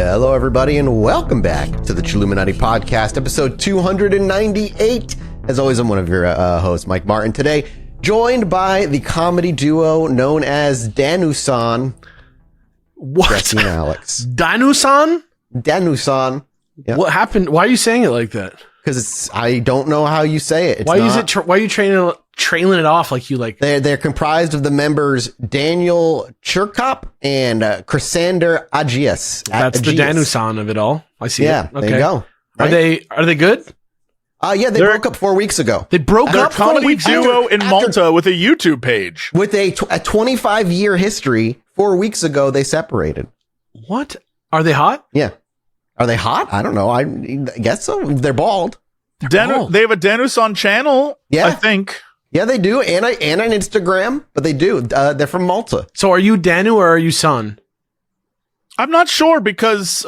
Hello, everybody, and welcome back to the Chilluminati podcast, episode 298. As always, I'm one of your hosts, Mike Martin. Today, joined by the comedy duo known as Danu-san. What? Jesse and Alex. Danu-san? Danu-san. Yep. What happened? Why are you saying it like that? Because I don't know how you say it. Why are you trailing it off like you like? They're comprised of the members Daniel Chirkop and Chrysander Agius. That's the Danu-san of it all. I see. Yeah, it. Okay. there you go. Right? Are they good? Yeah, they broke up 4 weeks ago. They broke up. Comedy duo in Malta with a YouTube page with a 25-year history. 4 weeks ago, they separated. What? Are they hot? Yeah. Are they hot? I don't know. I guess so. They're bald. They have a Danu-san channel. Yeah, I think. Yeah, they do, and an Instagram, but they do. They're from Malta. So, are you Danu or are you San? I'm not sure because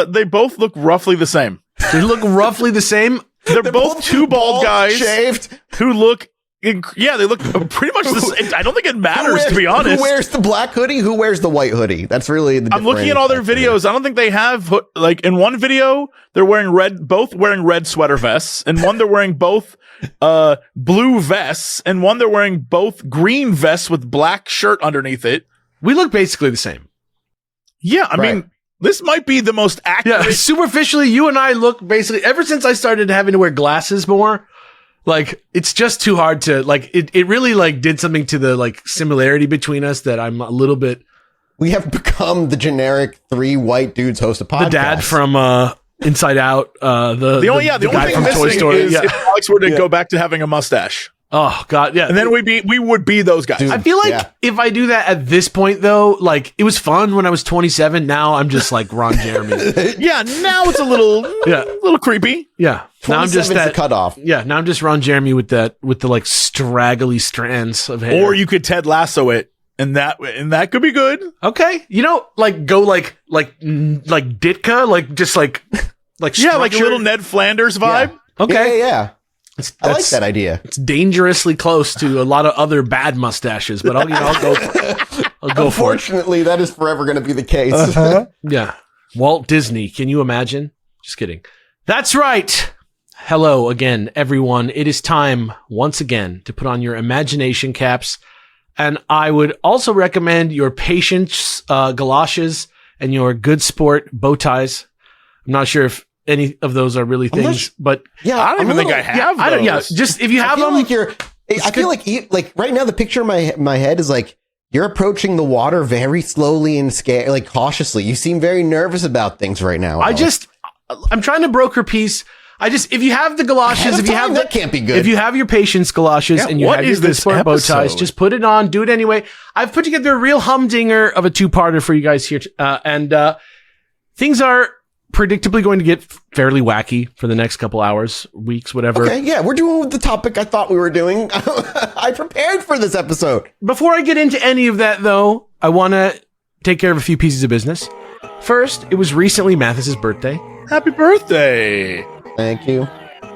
they both look roughly the same. They look roughly the same. They're both two bald guys shaved who look. They look pretty much the same. I don't think it matters, to be honest. Who wears the black hoodie? Who wears the white hoodie? That's really the. I'm looking at all their videos. I don't think they have, like, in one video they're wearing both wearing red sweater vests, and one they're wearing both blue vests, and one they're wearing both green vests with black shirt underneath it. We look basically the same. Yeah, I mean, this might be the most accurate. Yeah, superficially, you and I look basically. Ever since I started having to wear glasses more. Like, it's just too hard to, like, it really, like, did something to the, like, similarity between us that I'm a little bit... We have become the generic three white dudes host a podcast. The dad from Inside Out, the only thing from Toy Story is if Alex were to go back to having a mustache. Oh, God, yeah. And then we would be those guys. Dude, I feel like if I do that at this point, though, like, it was fun when I was 27. Now I'm just like Ron Jeremy. Yeah, now it's a little creepy. Yeah. Now I'm just that cutoff. Yeah, now I'm just Ron Jeremy with the like straggly strands of hair. Or you could Ted Lasso it, and that could be good. Okay, like go like Ditka, like just like yeah, like a little Ned Flanders vibe. Yeah. Okay, yeah. I like that idea. It's dangerously close to a lot of other bad mustaches, but I'll go for it. Unfortunately, that is forever going to be the case. Yeah. Walt Disney. Can you imagine? Just kidding. That's right. Hello again, everyone. It is time once again to put on your imagination caps. And I would also recommend your patience galoshes and your good sport bow ties. I'm not sure if any of those are really things, but yeah, I don't even think I have those. Just if you have them, I feel like right now the picture in my head is like you're approaching the water very slowly and scared, like cautiously. You seem very nervous about things right now. I'm trying to broker peace. If you have the galoshes, that can't be good. If you have your patience galoshes and you have your good sport bow ties, just put it on. Do it anyway. I've put together a real humdinger of a two-parter for you guys here, and things are predictably going to get fairly wacky for the next couple hours, weeks, whatever. Okay, yeah, we're doing the topic I thought we were doing. I prepared for this episode. Before I get into any of that, though, I want to take care of a few pieces of business. First, it was recently Mathis's birthday. Happy birthday! Thank you.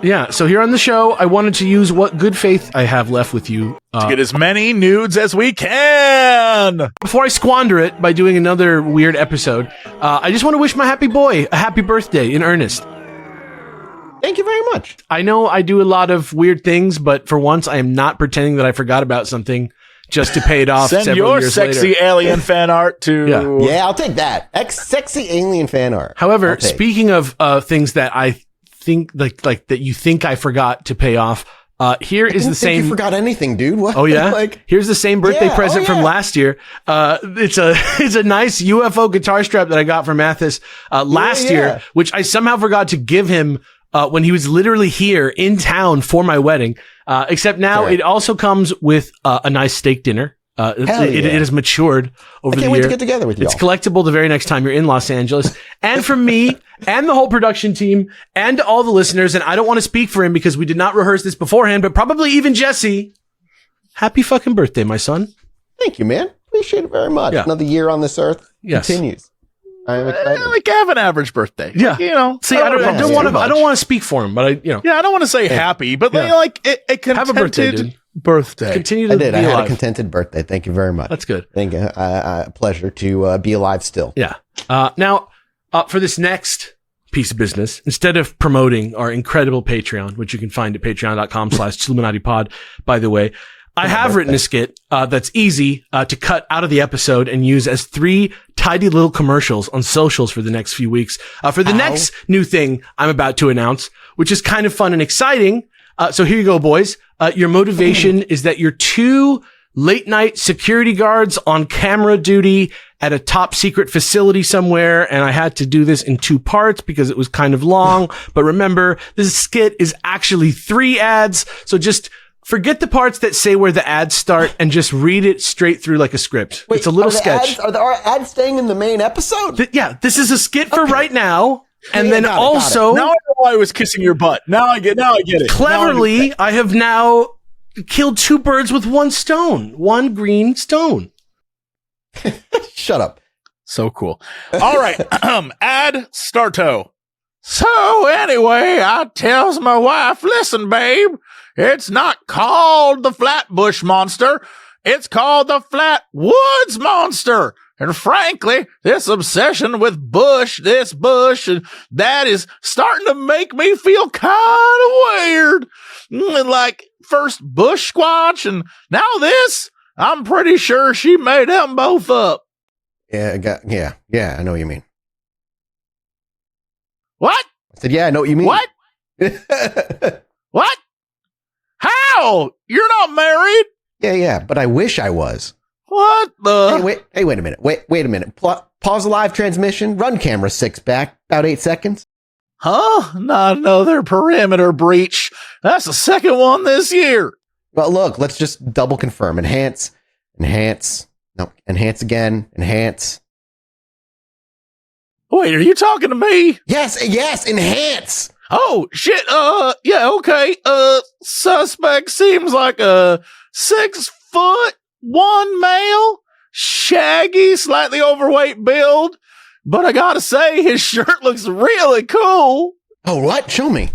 Yeah, so here on the show, I wanted to use what good faith I have left with you. To get as many nudes as we can! Before I squander it by doing another weird episode, I just want to wish my happy boy a happy birthday in earnest. Thank you very much. I know I do a lot of weird things, but for once, I am not pretending that I forgot about something just to pay it off Send several years later. Send your sexy alien fan art to... Yeah, I'll take that. Sexy alien fan art. However, speaking of things that I think like that you think I forgot to pay off. Here is the same. You forgot anything, dude? What? Oh yeah. Here's the same birthday present from last year. It's a nice UFO guitar strap that I got from Mathis last year, which I somehow forgot to give him when he was literally here in town for my wedding. Except now it also comes with a nice steak dinner. It has matured over the year. I can't wait to get together with you. It's collectible the very next time you're in Los Angeles. And from me and the whole production team and all the listeners, and I don't want to speak for him because we did not rehearse this beforehand, but probably even Jesse, happy fucking birthday, my son. Thank you, man. Appreciate it very much. Yeah. Another year on this earth continues. I'm excited. Like I have an average birthday. Yeah. See, I don't want to speak for him, but Yeah, I don't want to say happy, but like a contented have a birthday, dude. Birthday. Continue to be alive. I had a contented birthday. Thank you very much. That's good. Thank you. Pleasure to be alive still. Yeah. Now, For this next piece of business, instead of promoting our incredible Patreon, which you can find at patreon.com/ChilluminatiPod, by the way, I have written a skit that's easy to cut out of the episode and use as 3 tidy little commercials on socials for the next few weeks. For the next new thing I'm about to announce, which is kind of fun and exciting. So here you go, boys. Your motivation is that you're 2 late night security guards on camera duty at a top secret facility somewhere. And I had to do this in 2 parts because it was kind of long. But remember, this skit is actually 3 ads. So just forget the parts that say where the ads start and just read it straight through like a script. Wait, it's a little sketch. Are the ads staying in the main episode? Yeah, this is a skit for right now. And then also, now I know why I was kissing your butt. Now I get it. Cleverly, I have now killed 2 birds with 1 stone. 1 green stone. Shut up. So cool. All right. Ad starto. So anyway, I tells my wife, listen, babe, it's not called the Flatbush Monster. It's called the Flatwoods Monster. And frankly, this obsession with this bush, and that is starting to make me feel kind of weird. Like first bush squatch and now this. I'm pretty sure she made them both up. Yeah, I know what you mean. What? I said, yeah, I know what you mean. What? What? How? You're not married? Yeah, but I wish I was. What the? Hey, wait a minute. Wait a minute. Pause the live transmission. Run camera 6 back. About 8 seconds. Huh? Not another perimeter breach. That's the 2nd one this year. Well, look, let's just double confirm. Enhance. No, enhance again. Enhance. Wait, are you talking to me? Yes, enhance. Oh, shit. Yeah, okay. Suspect seems like a 6'1" male, shaggy, slightly overweight build. But I gotta say, his shirt looks really cool. Oh, what? Show me.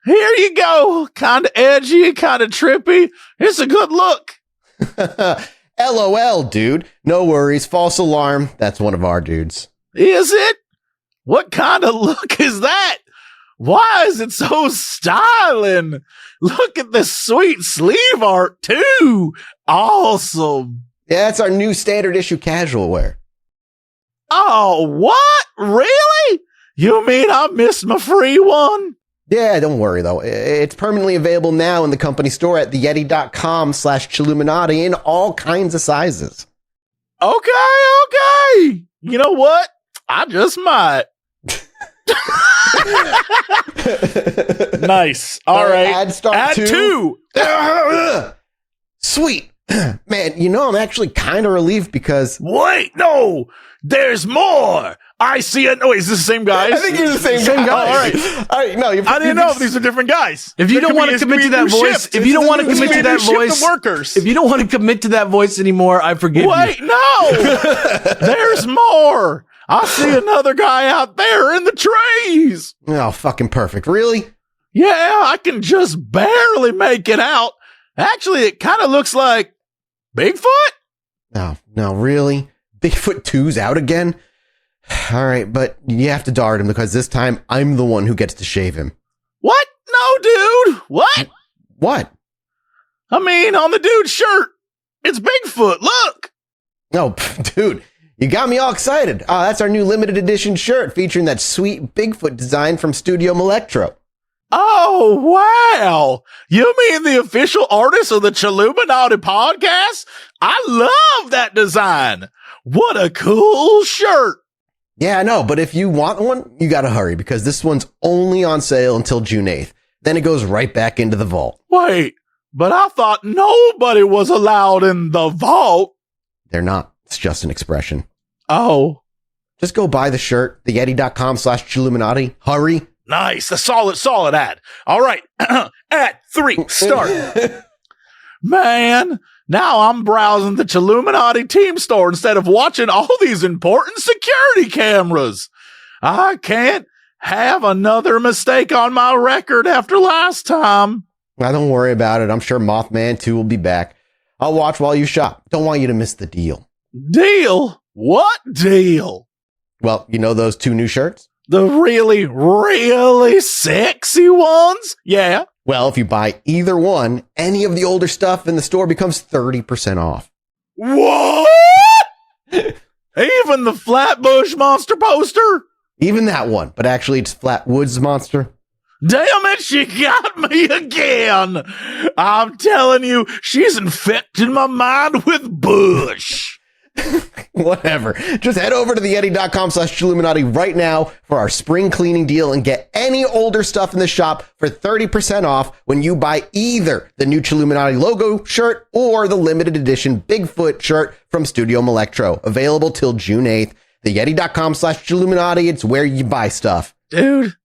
Here you go. Kind of edgy, kind of trippy. It's a good look. LOL, dude. No worries. False alarm. That's one of our dudes. Is it? What kind of look is that? Why is it so styling? Look at this sweet sleeve art, too. Awesome. Yeah, that's our new standard issue casual wear. Oh, what? Really? You mean I missed my free one? Yeah, don't worry, though. It's permanently available now in the company store at theyeti.com/Chilluminati in all kinds of sizes. Okay. You know what? I just might. Nice. All right. Ad 2. Sweet. Man, I'm actually kind of relieved because... Wait, no. There's more. I see it. Oh, wait, is this the same guys? I think you're the same guy. Oh, all right. No, I didn't know if these are different guys. If you don't want to commit to that voice, if you don't want to commit to that voice, workers. if you don't want to commit to that voice anymore, I forgive you. Wait, no. There's more. I see another guy out there in the trees. Oh, fucking perfect. Really? Yeah, I can just barely make it out. Actually, it kind of looks like Bigfoot. No, really? Bigfoot 2's out again? All right, but you have to dart him because this time I'm the one who gets to shave him. What? No, dude. What? What? I mean, on the dude's shirt, it's Bigfoot. Look. No, dude, you got me all excited. That's our new limited edition shirt featuring that sweet Bigfoot design from Studio Electro. Oh, wow. You mean the official artist of the Chilluminati podcast? I love that design. What a cool shirt. Yeah, I know, but if you want one, you gotta hurry because this one's only on sale until June 8th. Then it goes right back into the vault. Wait, but I thought nobody was allowed in the vault. They're not. It's just an expression. Oh. Just go buy the shirt, theyeti.com/Chilluminati. Hurry. Nice. A solid ad. All right. At 3, start. Man, now I'm browsing the Chilluminati team store instead of watching all these important security cameras. I can't have another mistake on my record after last time. Now, don't worry about it. I'm sure Mothman 2 will be back. I'll watch while you shop. Don't want you to miss the deal. Deal? What deal? Well, you know those 2 new shirts? The really, really sexy ones? Yeah. Well, if you buy either one, any of the older stuff in the store becomes 30% off. What? Even the Flatbush Monster poster? Even that one, but actually it's Flatwoods Monster. Damn it, she got me again. I'm telling you, she's infected my mind with Bush. Whatever. Just head over to theyeti.com/Chilluminati right now for our spring cleaning deal and get any older stuff in the shop for 30% off when you buy either the new Chilluminati logo shirt or the limited edition Bigfoot shirt from Studio Electro. Available till June 8th. Theyeti.com/Chilluminati. It's where you buy stuff. Dude,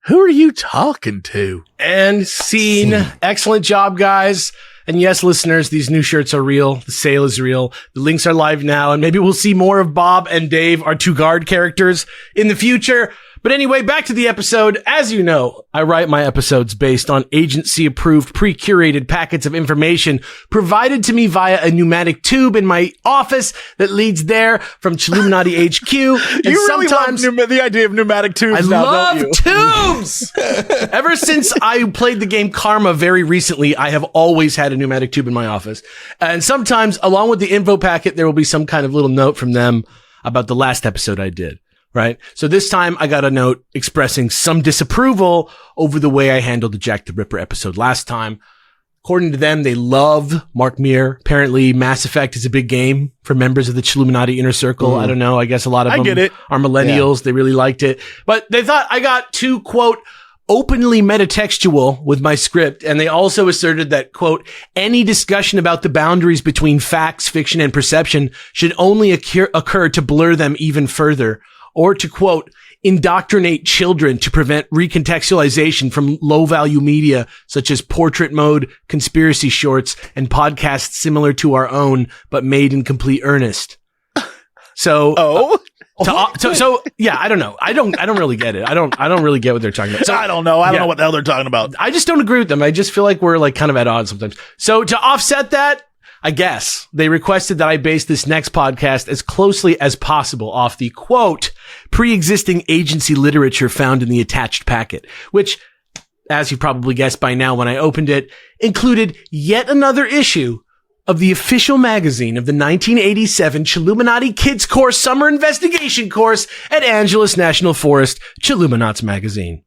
who are you talking to? And scene. Excellent job, guys. And yes, listeners, these new shirts are real. The sale is real. The links are live now, and maybe we'll see more of Bob and Dave, our 2 guard characters, in the future. But anyway, back to the episode. As you know, I write my episodes based on agency-approved, pre-curated packets of information provided to me via a pneumatic tube in my office that leads there from Chilluminati HQ. And You really love the idea of pneumatic tubes I now, love don't you? tubes! Ever since I played the game Karma very recently, I have always had a pneumatic tube in my office. And sometimes, along with the info packet, there will be some kind of little note from them about the last episode I did. Right. So this time I got a note expressing some disapproval over the way I handled the Jack the Ripper episode last time. According to them, they love Mark Meer. Apparently Mass Effect is a big game for members of the Chilluminati inner circle. I don't know. I guess a lot of them are millennials. Yeah. They really liked it, but they thought I got too, quote, openly metatextual with my script. And they also asserted that, quote, any discussion about the boundaries between facts, fiction, and perception should only occur to blur them even further. Or to, quote, indoctrinate children to prevent recontextualization from low-value media such as portrait mode, conspiracy shorts, and podcasts similar to our own, but made in complete earnest. So, yeah, I don't know. I don't really get it. I don't really get what they're talking about. So, I don't know. I don't know what the hell they're talking about. I just don't agree with them. I just feel like we're like kind of at odds sometimes. So to offset that, I guess they requested that I base this next podcast as closely as possible off the, quote, pre-existing agency literature found in the attached packet, which, as you probably guessed by now when I opened it, included yet another issue of the official magazine of the 1987 Chilluminati Kids Course Summer Investigation Course at Angeles National Forest, Chilluminats Magazine.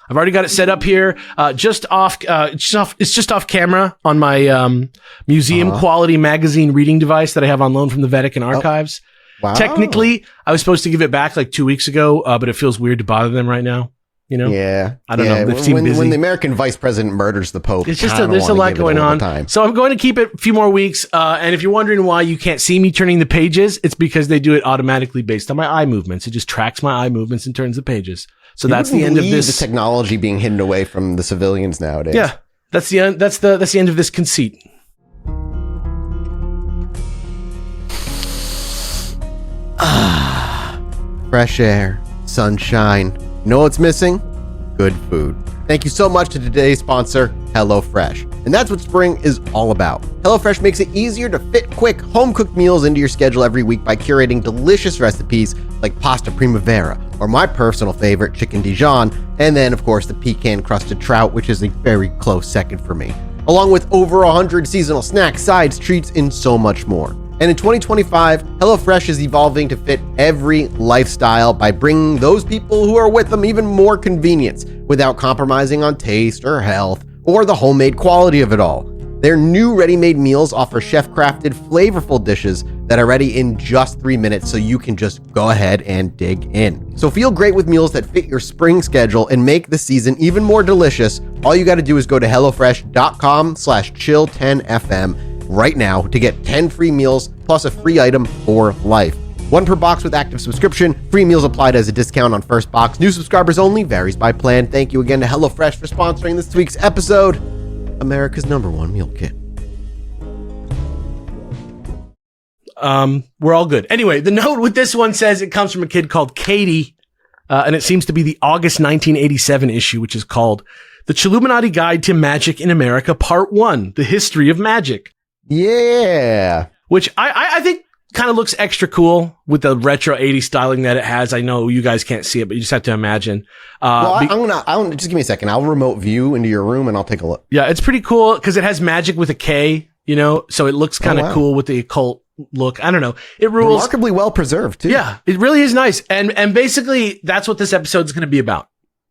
I've already got it set up here, it's just off camera on my, museum quality magazine reading device that I have on loan from the Vatican Archives. Wow. Technically, I was supposed to give it back like 2 weeks ago, but it feels weird to bother them right now. You know? Yeah. I don't know. They've seemed busy. When the American vice president murders the Pope, it's just there's a lot going on. So I'm going to keep it a few more weeks. And if you're wondering why you can't see me turning the pages, it's because they do it automatically based on my eye movements. It just tracks my eye movements and turns the pages. So that's the end of this. The technology being hidden away from the civilians nowadays. Yeah, that's the end. That's the end of this conceit. Fresh air, sunshine. You know what's missing? Good food. Thank you so much to today's sponsor, HelloFresh. And that's what spring is all about. HelloFresh makes it easier to fit quick, home-cooked meals into your schedule every week by curating delicious recipes like pasta primavera, or my personal favorite, chicken Dijon, and then, of course, the pecan-crusted trout, which is a very close second for me, along with over 100 seasonal snacks, sides, treats, and so much more. And in 2025, HelloFresh is evolving to fit every lifestyle by bringing those people who are with them even more convenience without compromising on taste or health or the homemade quality of it all. Their new ready-made meals offer chef-crafted, flavorful dishes that are ready in just 3 minutes, so you can just go ahead and dig in. So feel great with meals that fit your spring schedule and make the season even more delicious. All you got to do is go to HelloFresh.com/chill10fm right now to get 10 free meals plus a free item for life. 1 per box with active subscription. Free meals applied as a discount on first box. New subscribers only. Varies by plan. Thank you again to HelloFresh for sponsoring this week's episode. America's #1 meal kit. We're all good. Anyway, the note with this one says it comes from a kid called Katie, and it seems to be the August 1987 issue, which is called The Chilluminati Guide to Magic in America, Part 1, The History of Magic. Yeah. Which I think kind of looks extra cool with the retro 80s styling that it has. I know you guys can't see it, but you just have to imagine. I'll just give me a second. I'll remote view into your room and I'll take a look. Yeah, it's pretty cool because it has magic with a K, so it looks kind of cool with the occult look. I don't know. It rules. Remarkably well preserved too. Yeah, it really is nice. And basically that's what this episode is going to be about.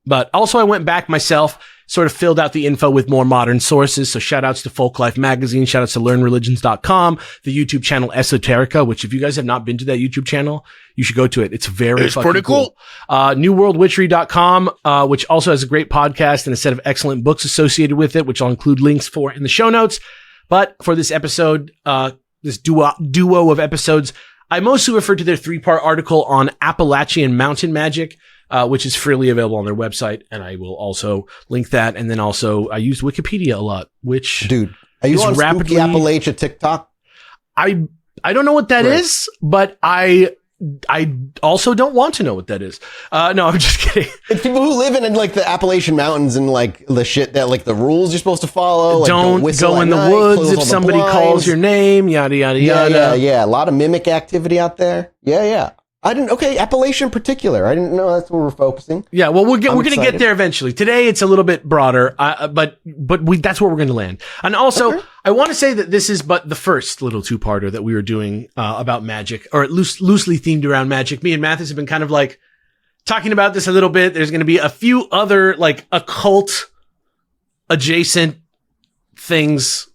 But also I went back myself, sort of filled out the info with more modern sources. So shout outs to Folk Life Magazine, shout outs to learnreligions.com, the YouTube channel Esoterica, which if you guys have not been to that YouTube channel, you should go to it. It's very fucking pretty cool. newworldwitchery.com, which also has a great podcast and a set of excellent books associated with it, which I'll include links for in the show notes. But for this episode, this duo of episodes, I mostly refer to their 3-part article on Appalachian mountain magic, which is freely available on their website. And I will also link that. And then also I use Wikipedia a lot, which dude, are you on Spooky Appalachia TikTok? I don't know what that is, but I also don't want to know what that is. No, I'm just kidding. It's people who live in like the Appalachian Mountains and like the shit that like the rules you're supposed to follow. Like, don't go in the woods if somebody calls your name, yada, yada, yada. Yeah. A lot of mimic activity out there. Yeah. Appalachian in particular. I didn't know that's where we're focusing. Yeah, well, we're going to get there eventually. Today, it's a little bit broader, but that's where we're going to land. And also, I want to say that this is but the first little 2-parter that we were doing about magic, or loosely themed around magic. Me and Mathis have been kind of like talking about this a little bit. There's going to be a few other like occult adjacent things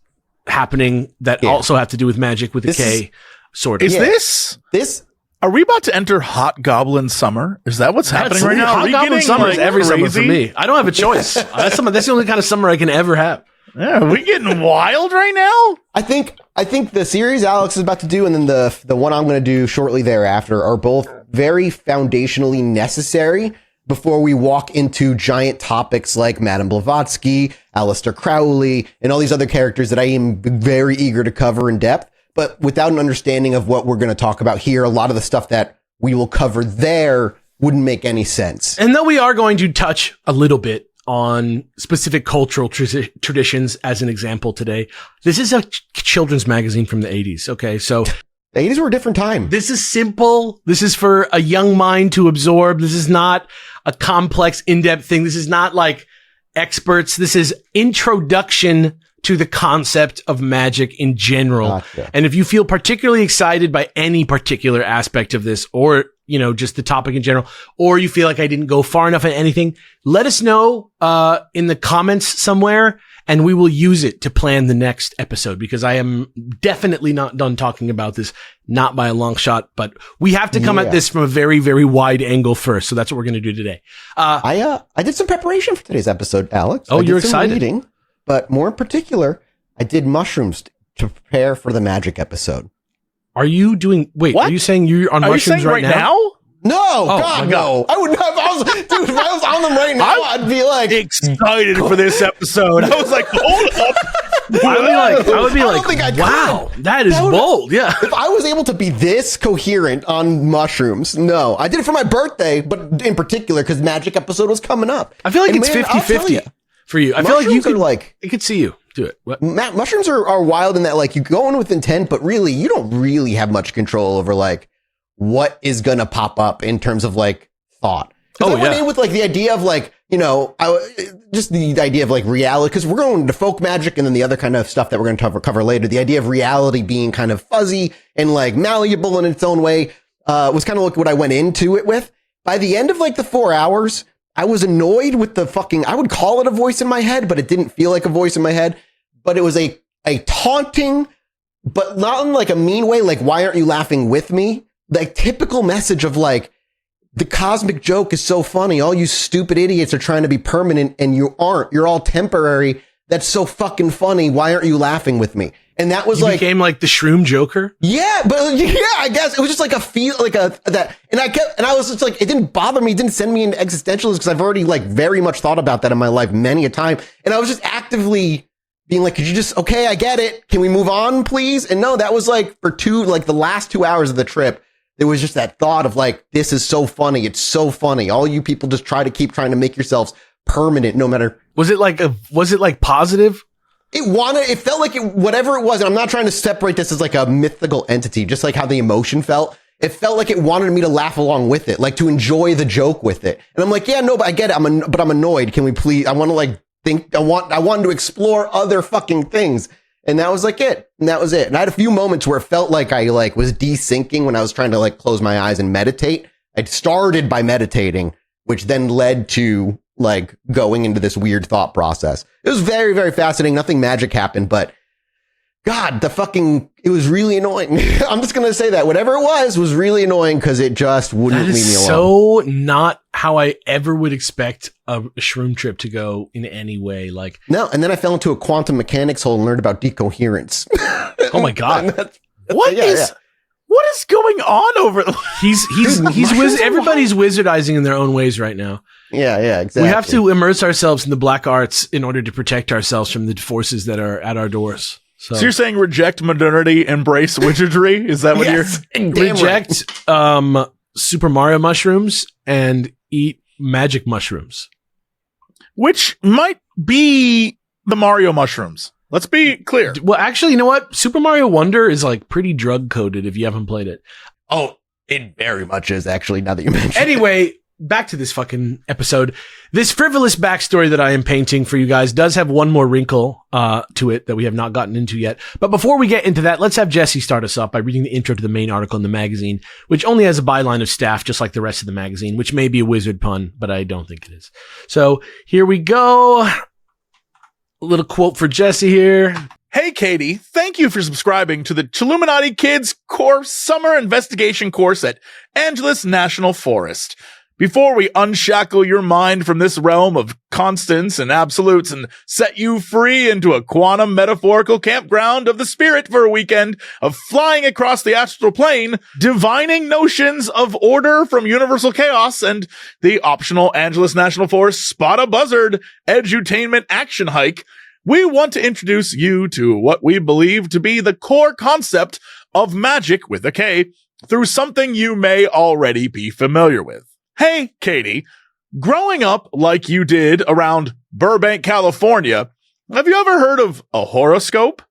happening that also have to do with magic with a K, sort of. Is this? Are we about to enter Hot Goblin Summer? Is that what's happening right now? Hot Goblin Summer is every summer for me. I don't have a choice. That's the only kind of summer I can ever have. Yeah, are we getting wild right now? I think the series Alex is about to do and then the one I'm going to do shortly thereafter are both very foundationally necessary before we walk into giant topics like Madame Blavatsky, Aleister Crowley, and all these other characters that I am very eager to cover in depth. But without an understanding of what we're going to talk about here, a lot of the stuff that we will cover there wouldn't make any sense. And though we are going to touch a little bit on specific cultural traditions as an example today, this is a children's magazine from the 80s. Okay, so the 80s were a different time. This is simple. This is for a young mind to absorb. This is not a complex, in-depth thing. This is not like experts. This is introduction to the concept of magic in general. Gotcha. And if you feel particularly excited by any particular aspect of this, or, just the topic in general, or you feel like I didn't go far enough in anything, let us know, in the comments somewhere, and we will use it to plan the next episode, because I am definitely not done talking about this, not by a long shot, but we have to come at this from a very, very wide angle first. So that's what we're going to do today. I did some preparation for today's episode, Alex. Oh, you're excited. Reading. But more in particular, I did mushrooms to prepare for the magic episode. Are you doing? Wait, what? Are you saying you're on mushrooms right now? No, God, no. I wouldn't have. If I was on them right now, I'd be like excited for this episode. I was like, hold up. I would be like, wow, that is bold. Yeah. If I was able to be this coherent on mushrooms, no. I did it for my birthday, but in particular, because magic episode was coming up. I feel like it's 50-50. For you, I feel like you could I could see you do it. What? Mushrooms are wild in that like you go in with intent, but really you don't really have much control over like what is gonna pop up in terms of like thought. I went in with like the idea of like just the idea of like reality, because we're going to folk magic and then the other kind of stuff that we're going to cover later. The idea of reality being kind of fuzzy and like malleable in its own way was kind of like what I went into it with. By the end of like the 4 hours, I was annoyed with I would call it a voice in my head, but it didn't feel like a voice in my head. But it was a taunting, but not in like a mean way. Like, why aren't you laughing with me? Like typical message of like, the cosmic joke is so funny. All you stupid idiots are trying to be permanent and you aren't. You're all temporary. That's so fucking funny. Why aren't you laughing with me? And that was you like became like the Shroom Joker. Yeah, but I guess it was just like a feel like that. And I was just like, it didn't bother me. It didn't send me into existentialism because I've already like very much thought about that in my life many a time. And I was just actively being like, could you just, okay, I get it. Can we move on, please? And no, that was like for the last 2 hours of the trip. There was just that thought of like, this is so funny. It's so funny. All you people just keep trying to make yourselves permanent no matter. Was it like positive? It felt like whatever it was, and I'm not trying to separate this as like a mythical entity, just like how the emotion felt. It felt like it wanted me to laugh along with it, like to enjoy the joke with it. And I'm like, yeah, no, but I get it. But I'm annoyed. Can we please, I want to like think, I wanted to explore other fucking things. And that was like it. And that was it. And I had a few moments where it felt like I like was desyncing when I was trying to like close my eyes and meditate. I started by meditating, which then led to like going into this weird thought process. It was very, very fascinating. Nothing magic happened, but God, it was really annoying. I'm just going to say that whatever it was really annoying because it just wouldn't leave me alone. So not how I ever would expect a shroom trip to go in any way. Like, no. And then I fell into a quantum mechanics hole and learned about decoherence. Oh my God. What is going on over there? Everybody's wizardizing in their own ways right now. Yeah, exactly. We have to immerse ourselves in the black arts in order to protect ourselves from the forces that are at our doors. So you're saying reject modernity, embrace wizardry? Is that what you're reject Super Mario mushrooms and eat magic mushrooms? Which might be the Mario mushrooms. Let's be clear. Well, actually, you know what? Super Mario Wonder is like pretty drug coded if you haven't played it. Oh, it very much is actually, now that you mention it. Anyway, back to this fucking episode. This frivolous backstory that I am painting for you guys does have one more wrinkle to it that we have not gotten into yet. But before we get into that, let's have Jesse start us off by reading the intro to the main article in the magazine, which only has a byline of staff, just like the rest of the magazine, which may be a wizard pun, but I don't think it is. So here we go. A little quote for Jesse here. Hey, Katie, thank you for subscribing to the Chilluminati Kids Course Summer Investigation course at Angeles National Forest. Before we unshackle your mind from this realm of constants and absolutes and set you free into a quantum metaphorical campground of the spirit for a weekend of flying across the astral plane, divining notions of order from universal chaos, and the optional Angeles National Forest Spot a Buzzard edutainment action hike, we want to introduce you to what we believe to be the core concept of magic with a K through something you may already be familiar with. Hey, Katie, growing up like you did around Burbank, California, have you ever heard of a horoscope?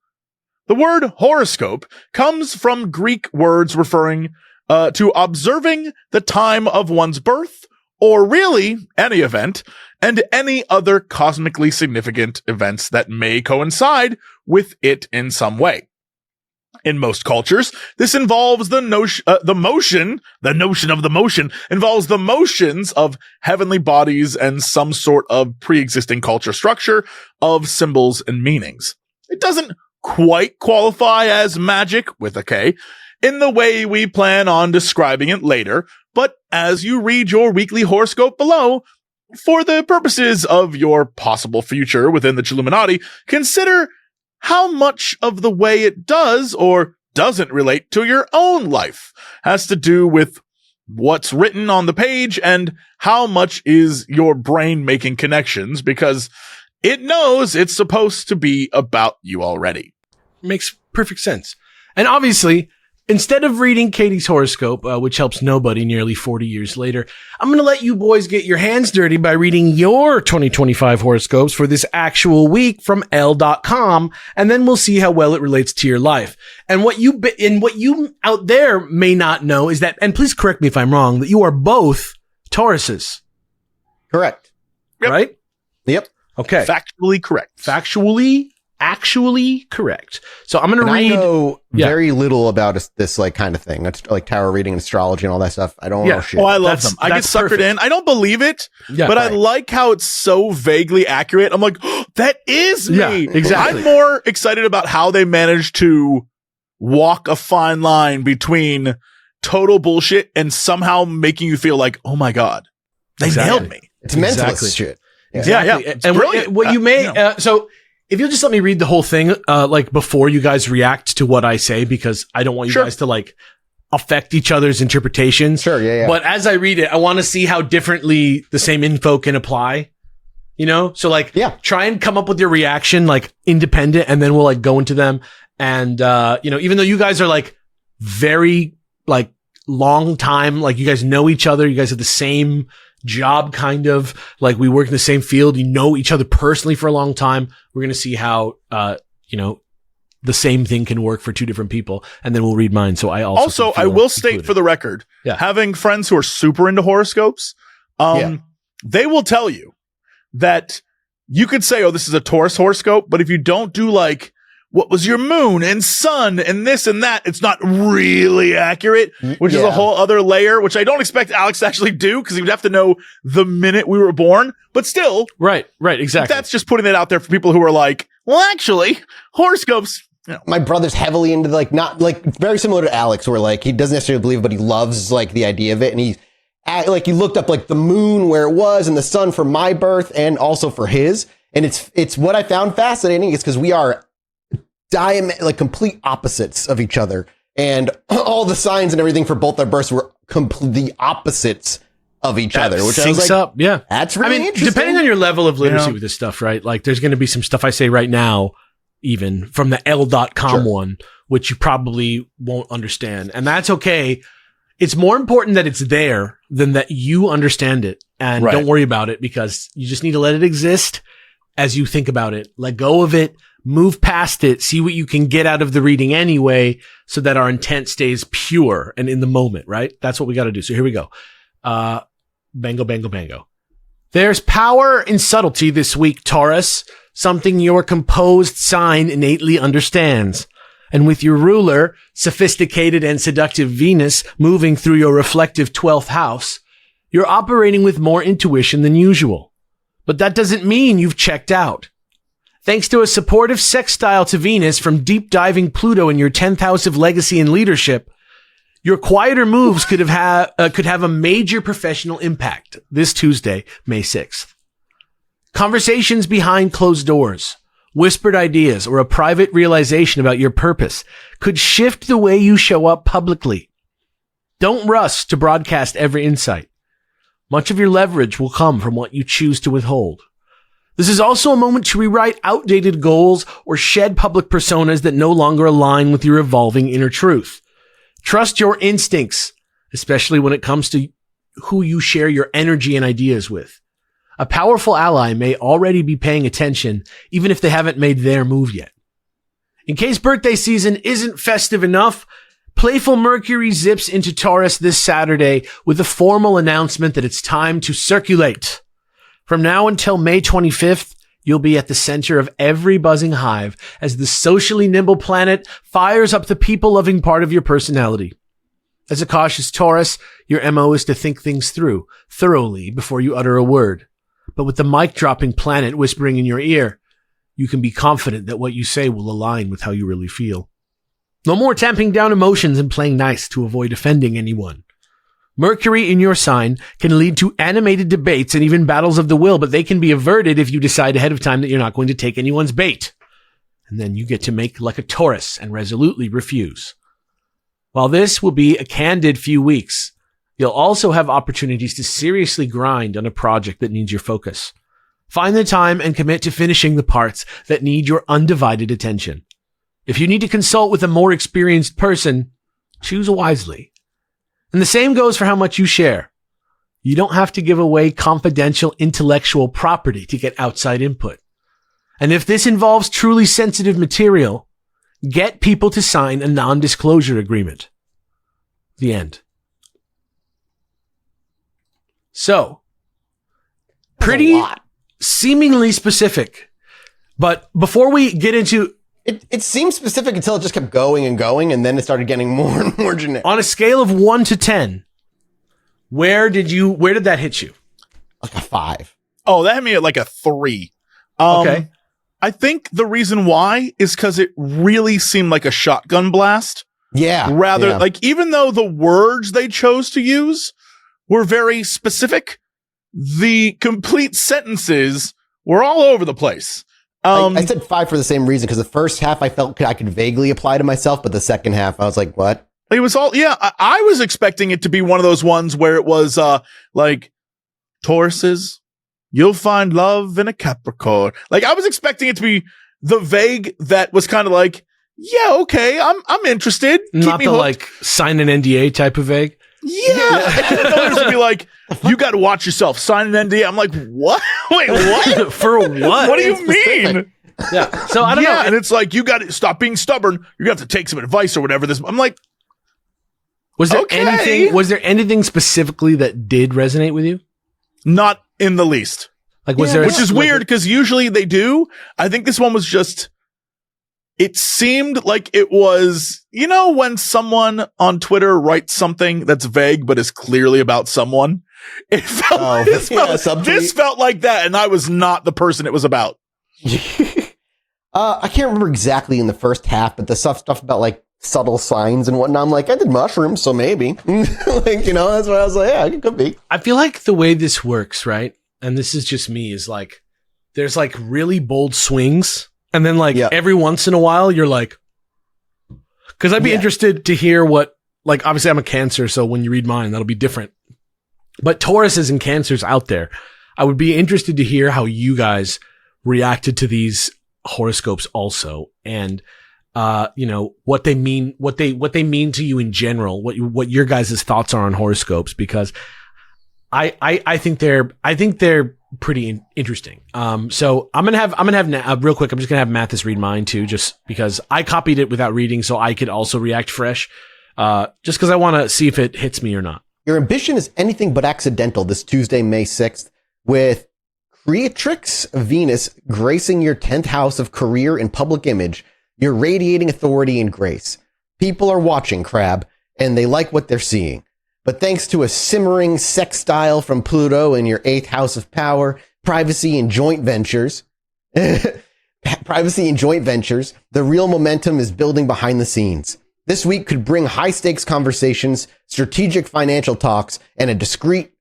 The word horoscope comes from Greek words referring to observing the time of one's birth, or really any event, and any other cosmically significant events that may coincide with it in some way. In most cultures, this involves the notion of the motion involves the motions of heavenly bodies and some sort of pre-existing culture structure of symbols and meanings. It doesn't quite qualify as magic with a K in the way we plan on describing it later, but as you read your weekly horoscope below, for the purposes of your possible future within the Chilluminati, consider how much of the way it does or doesn't relate to your own life has to do with what's written on the page and how much is your brain making connections, because it knows it's supposed to be about you already. Makes perfect sense. And obviously, instead of reading Katie's horoscope, which helps nobody nearly 40 years later, I'm going to let you boys get your hands dirty by reading your 2025 horoscopes for this actual week from L.com, and then we'll see how well it relates to your life. And what you out there may not know is that, and please correct me if I'm wrong, that you are both Tauruses. Correct. Yep. Right? Yep. Okay. Factually correct. Actually correct. So I'm going to read. I know very little about this like kind of thing. That's like tarot reading and astrology and all that stuff. I don't know shit. Oh, I love them. I get suckered perfect. In. I don't believe it, but I like how it's so vaguely accurate. I'm like, oh, that is me. Yeah, exactly. I'm more excited about how they managed to walk a fine line between total bullshit and somehow making you feel like, oh my God, they nailed me. It's mentalist shit. Yeah. Exactly. It's and brilliant. what you may, so if you'll just let me read the whole thing, like before you guys react to what I say, because I don't want you guys to like affect each other's interpretations. Sure. Yeah. But as I read it, I want to see how differently the same info can apply, you know? So like, try and come up with your reaction, like independent, and then we'll like go into them. And, even though you guys are like very like long time, like you guys know each other, you guys have the same job kind of, like we work in the same field, you know each other personally for a long time. We're going to see how, the same thing can work for two different people, and then we'll read mine. So I I will state for the record, having friends who are super into horoscopes, they will tell you that you could say, oh, this is a Taurus horoscope, but if you don't do like, what was your moon and sun and this and that, it's not really accurate, which is a whole other layer, which I don't expect Alex to actually do because he would have to know the minute we were born, but still. Right, exactly. That's just putting it out there for people who are like, well, actually, horoscopes. My brother's heavily into very similar to Alex, where like he doesn't necessarily believe, but he loves like the idea of it. And he looked up like the moon where it was and the sun for my birth and also for his. And it's what I found fascinating is because we are complete opposites of each other. And all the signs and everything for both our births were the opposites of each other, which syncs up. Yeah. That's really interesting. Depending on your level of literacy with this stuff, right? Like there's going to be some stuff I say right now, even from the L.com one, which you probably won't understand. And that's okay. It's more important that it's there than that you understand it. And don't worry about it because you just need to let it exist as you think about it. Let go of it, move past it, see what you can get out of the reading anyway, so that our intent stays pure and in the moment, right? That's what we got to do. So here we go. Bango, bango, bango. There's power in subtlety this week, Taurus. Something your composed sign innately understands. And with your ruler, sophisticated and seductive Venus, moving through your reflective 12th house, you're operating with more intuition than usual. But that doesn't mean you've checked out. Thanks to a supportive sextile to Venus from deep diving Pluto in your 10th house of legacy and leadership, your quieter moves could have a major professional impact this Tuesday, May 6th. Conversations behind closed doors, whispered ideas, or a private realization about your purpose could shift the way you show up publicly. Don't rush to broadcast every insight. Much of your leverage will come from what you choose to withhold. This is also a moment to rewrite outdated goals or shed public personas that no longer align with your evolving inner truth. Trust your instincts, especially when it comes to who you share your energy and ideas with. A powerful ally may already be paying attention, even if they haven't made their move yet. In case birthday season isn't festive enough, playful Mercury zips into Taurus this Saturday with a formal announcement that it's time to circulate. From now until May 25th, you'll be at the center of every buzzing hive as the socially nimble planet fires up the people-loving part of your personality. As a cautious Taurus, your MO is to think things through thoroughly before you utter a word. But with the mic-dropping planet whispering in your ear, you can be confident that what you say will align with how you really feel. No more tamping down emotions and playing nice to avoid offending anyone. Mercury in your sign can lead to animated debates and even battles of the will, but they can be averted if you decide ahead of time that you're not going to take anyone's bait. And then you get to make like a Taurus and resolutely refuse. While this will be a candid few weeks, you'll also have opportunities to seriously grind on a project that needs your focus. Find the time and commit to finishing the parts that need your undivided attention. If you need to consult with a more experienced person, choose wisely. And the same goes for how much you share. You don't have to give away confidential intellectual property to get outside input. And if this involves truly sensitive material, get people to sign a non-disclosure agreement. The end. So, pretty seemingly specific. But before we get into... It seemed specific until it just kept going and going, and then it started getting more and more generic. On a scale of 1 to 10, where did that hit you? Like a 5. Oh, that hit me at like a 3. Okay. I think the reason why is because it really seemed like a shotgun blast. Yeah. Like, even though the words they chose to use were very specific, the complete sentences were all over the place. I said 5 for the same reason, because the first half I felt I could vaguely apply to myself, but the second half I was like, what? It was all, I was expecting it to be one of those ones where it was, like, Tauruses, you'll find love in a Capricorn. Like, I was expecting it to be the vague that was kind of like, yeah, okay, I'm interested. Not the, like, sign an NDA type of vague? Yeah. And then others would be like, you got to watch yourself. Sign an NDA. I'm like, what? Wait, what? For what? What do you mean? Yeah. So I don't know. And it's like, you got to stop being stubborn. You're going to have to take some advice or whatever. I'm like, was there okay. anything specifically that did resonate with you? Not in the least. Like, was there, which is weird because usually they do. I think this one was just, it seemed like it was, you know, when someone on Twitter writes something that's vague, but is clearly about someone. It felt, this felt like that. And I was not the person it was about. I can't remember exactly in the first half, but the stuff about like subtle signs and whatnot. I'm like, I did mushrooms, so maybe. Like, you know, that's why I was like, yeah, it could be. I feel like the way this works, right? And this is just me, is like, there's like really bold swings. And then like every once in a while, you're like, because I'd be interested to hear what, like, obviously I'm a Cancer, so when you read mine, that'll be different. But Tauruses and Cancers out there, I would be interested to hear how you guys reacted to these horoscopes also. And, you know, what they mean, what they mean to you in general, what your guys' thoughts are on horoscopes, because I think they're pretty interesting. So I'm gonna have real quick. I'm just gonna have Mathis read mine too, just because I copied it without reading, so I could also react fresh. Just because I want to see if it hits me or not. Your ambition is anything but accidental this Tuesday, May 6th, with Creatrix Venus gracing your 10th house of career and public image. You're radiating authority and grace. People are watching, Crab, and they like what they're seeing. But thanks to a simmering sextile from Pluto in your 8th house of power, privacy and joint ventures, the real momentum is building behind the scenes. This week could bring high-stakes conversations, strategic financial talks, and a discreet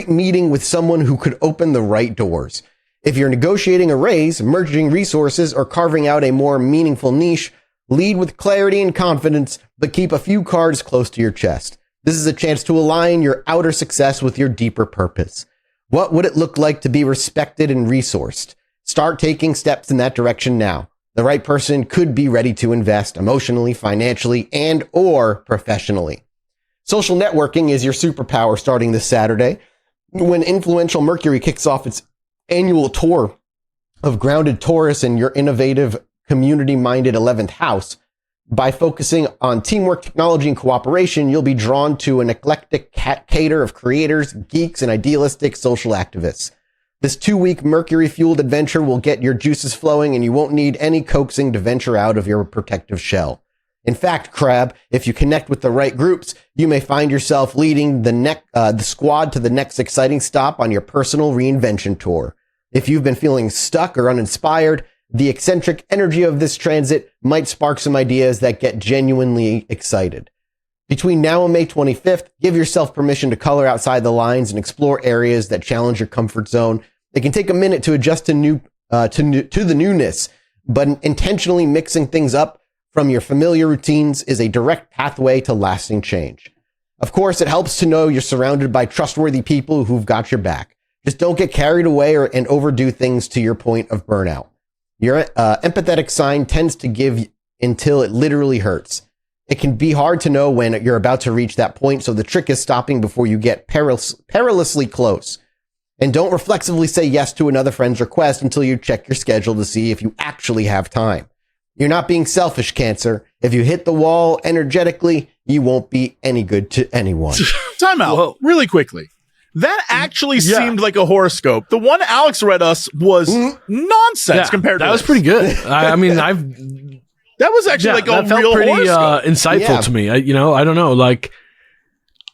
meeting with someone who could open the right doors. If you're negotiating a raise, merging resources, or carving out a more meaningful niche, lead with clarity and confidence, but keep a few cards close to your chest. This is a chance to align your outer success with your deeper purpose. What would it look like to be respected and resourced? Start taking steps in that direction now. The right person could be ready to invest emotionally, financially, and or professionally. Social networking is your superpower starting this Saturday, when influential Mercury kicks off its annual tour of grounded Taurus in your innovative, community-minded 11th house. By focusing on teamwork, technology, and cooperation, you'll be drawn to an eclectic cater of creators, geeks, and idealistic social activists. This 2-week Mercury-fueled adventure will get your juices flowing, and you won't need any coaxing to venture out of your protective shell. In fact, Crab, if you connect with the right groups, you may find yourself leading the squad to the next exciting stop on your personal reinvention tour. If you've been feeling stuck or uninspired, the eccentric energy of this transit might spark some ideas that get genuinely excited. Between now and May 25th, give yourself permission to color outside the lines and explore areas that challenge your comfort zone. It can take a minute to adjust to the newness, but intentionally mixing things up from your familiar routines is a direct pathway to lasting change. Of course, it helps to know you're surrounded by trustworthy people who've got your back. Just don't get carried away and overdo things to your point of burnout. Your empathetic sign tends to give until it literally hurts. It can be hard to know when you're about to reach that point, so the trick is stopping before you get perilously close. And don't reflexively say yes to another friend's request until you check your schedule to see if you actually have time. You're not being selfish, Cancer. If you hit the wall energetically, you won't be any good to anyone. Time out, really quickly. That actually seemed like a horoscope. The one Alex read us was nonsense compared to that. Was pretty good. I mean, that was actually like a felt real pretty horoscope. Insightful to me. I don't know. Like,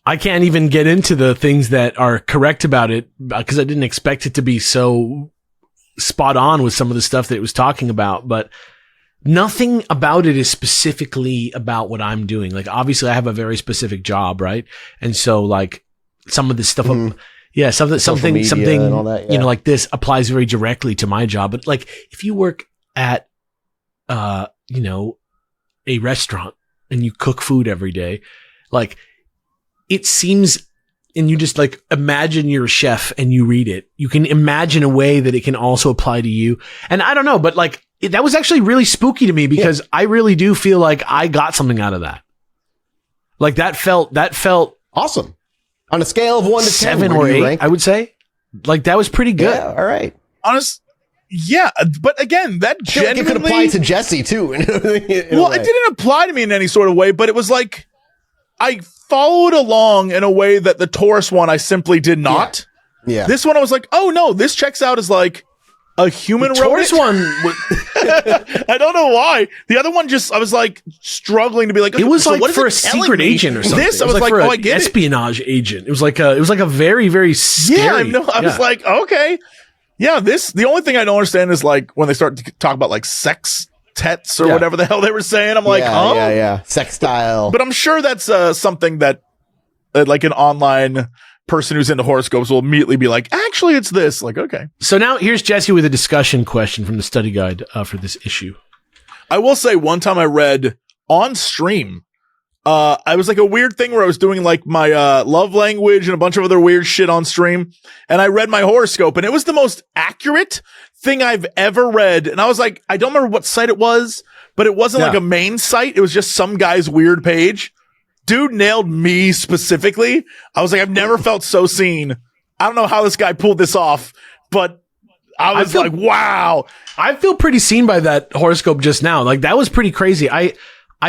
I can't even get into the things that are correct about it because I didn't expect it to be so spot on with some of the stuff that it was talking about. But nothing about it is specifically about what I'm doing. Like, obviously, I have a very specific job, right? And so, like, some of this stuff, something, and all that, you know, like this applies very directly to my job. But like, if you work at, you know, a restaurant and you cook food every day, like, it seems, and you just like imagine you're a chef and you read it, you can imagine a way that it can also apply to you. And I don't know, but like, that was actually really spooky to me because I really do feel like I got something out of that. Like that felt Awesome. On a scale of 1 to 10, 7 where or do you 8, rank? I would say. Like, that was pretty good. Yeah, all right. Yeah, but again, that I feel like it could apply to Jesse too. In a way. It didn't apply to me in any sort of way, but it was like I followed along in a way that the Taurus one I simply did not. Yeah. This one I was like, oh no, this checks out as like a human Taurus rodent. one, I don't know why. The other one just I was like struggling to be like, it was so like what is for it a telling secret me? agent or something. This It I was like, for oh, an I get it. espionage agent. It was like a very, very scary. Yeah, I was like, okay. Yeah, the only thing I don't understand is like when they start to talk about like sex tets or whatever the hell they were saying. I'm like, oh, yeah. Sextile. But I'm sure that's something that like an online person who's into horoscopes will immediately be like, actually, it's this. Like, okay. So now here's Jesse with a discussion question from the study guide for this issue. I will say one time I read on stream, I was like a weird thing where I was doing like my love language and a bunch of other weird shit on stream. And I read my horoscope and it was the most accurate thing I've ever read. And I was like, I don't remember what site it was, but it wasn't like a main site. It was just some guy's weird page. Dude nailed me specifically. I was like, I've never felt so seen. I don't know how this guy pulled this off, but I was like, wow. I feel pretty seen by that horoscope just now. Like, that was pretty crazy. I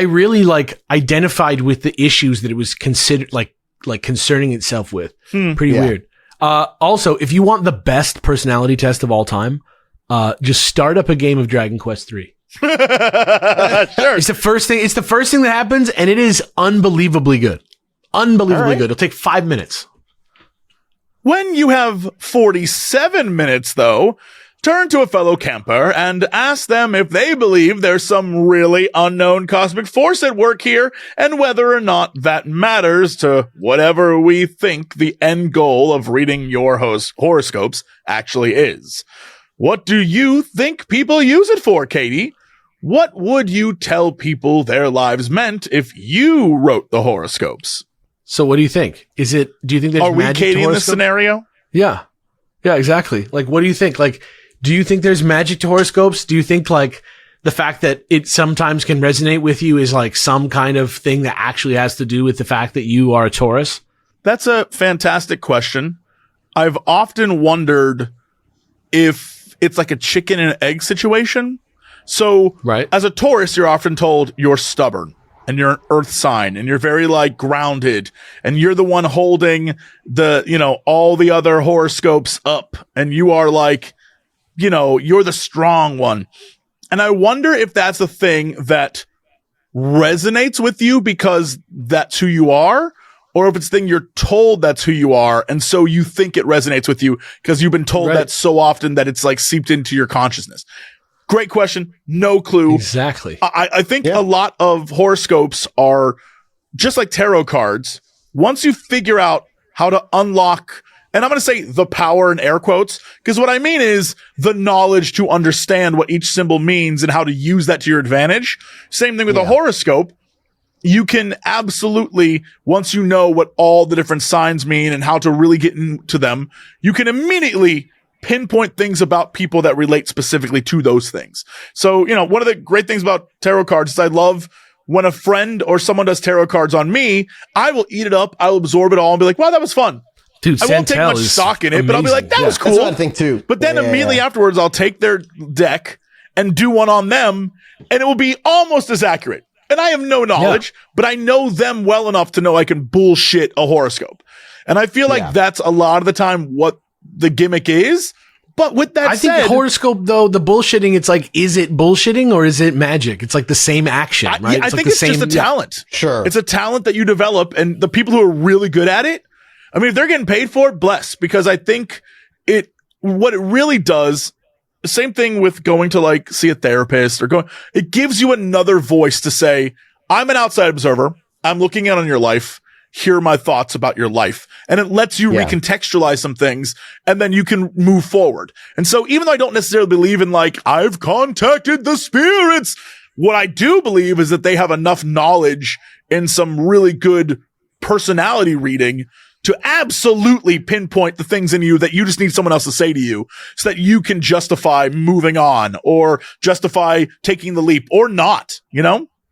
really like identified with the issues that it was considered like concerning itself with. Pretty weird. Also, if you want the best personality test of all time, just start up a game of Dragon Quest 3. Sure. It's the first thing that happens, and it is unbelievably good. Unbelievably good. It'll take 5 minutes. When you have 47 minutes, though, turn to a fellow camper and ask them if they believe there's some really unknown cosmic force at work here and whether or not that matters to whatever we think the end goal of reading your horoscopes actually is. What do you think people use it for, Katie? What would you tell people their lives meant if you wrote the horoscopes? So what do you think? Do you think there's Are we magic Katie to in this horoscopes? scenario? Yeah. Yeah, exactly. Like, what do you think? Like, do you think there's magic to horoscopes? Do you think like the fact that it sometimes can resonate with you is like some kind of thing that actually has to do with the fact that you are a Taurus? That's a fantastic question. I've often wondered if it's like a chicken and egg situation. So as a Taurus, you're often told you're stubborn and you're an earth sign and you're very like grounded and you're the one holding the, all the other horoscopes up and you are like, you're the strong one. And I wonder if that's a thing that resonates with you because that's who you are, or if it's a thing you're told that's who you are. And so you think it resonates with you because you've been told that so often that it's like seeped into your consciousness. Great question. No clue. Exactly. I think a lot of horoscopes are just like tarot cards. Once you figure out how to unlock, and I'm going to say the power in air quotes, because what I mean is the knowledge to understand what each symbol means and how to use that to your advantage. Same thing with a horoscope. You can absolutely, once you know what all the different signs mean and how to really get into them, you can immediately pinpoint things about people that relate specifically to those things. So, one of the great things about tarot cards is I love when a friend or someone does tarot cards on me, I will eat it up. I'll absorb it all and be like, wow, that was fun. Dude, I won't take much stock in it, but I'll be like, that was cool. That's what I think too. But then immediately afterwards, I'll take their deck and do one on them, and it will be almost as accurate. And I have no knowledge, but I know them well enough to know I can bullshit a horoscope. And I feel like that's a lot of the time what the gimmick is. But with that said, I think horoscope, though, the bullshitting, it's like, is it bullshitting or is it magic? It's like the same action, right? I think it's just a talent. Sure. It's a talent that you develop, and the people who are really good at it, I mean, if they're getting paid for it, bless, because I think what it really does, same thing with going to like see a therapist it gives you another voice to say, I'm an outside observer. I'm looking in on your life. Here are my thoughts about your life. And it lets you recontextualize some things, and then you can move forward. And so even though I don't necessarily believe in like, I've contacted the spirits, what I do believe is that they have enough knowledge in some really good personality reading to absolutely pinpoint the things in you that you just need someone else to say to you so that you can justify moving on or justify taking the leap or not,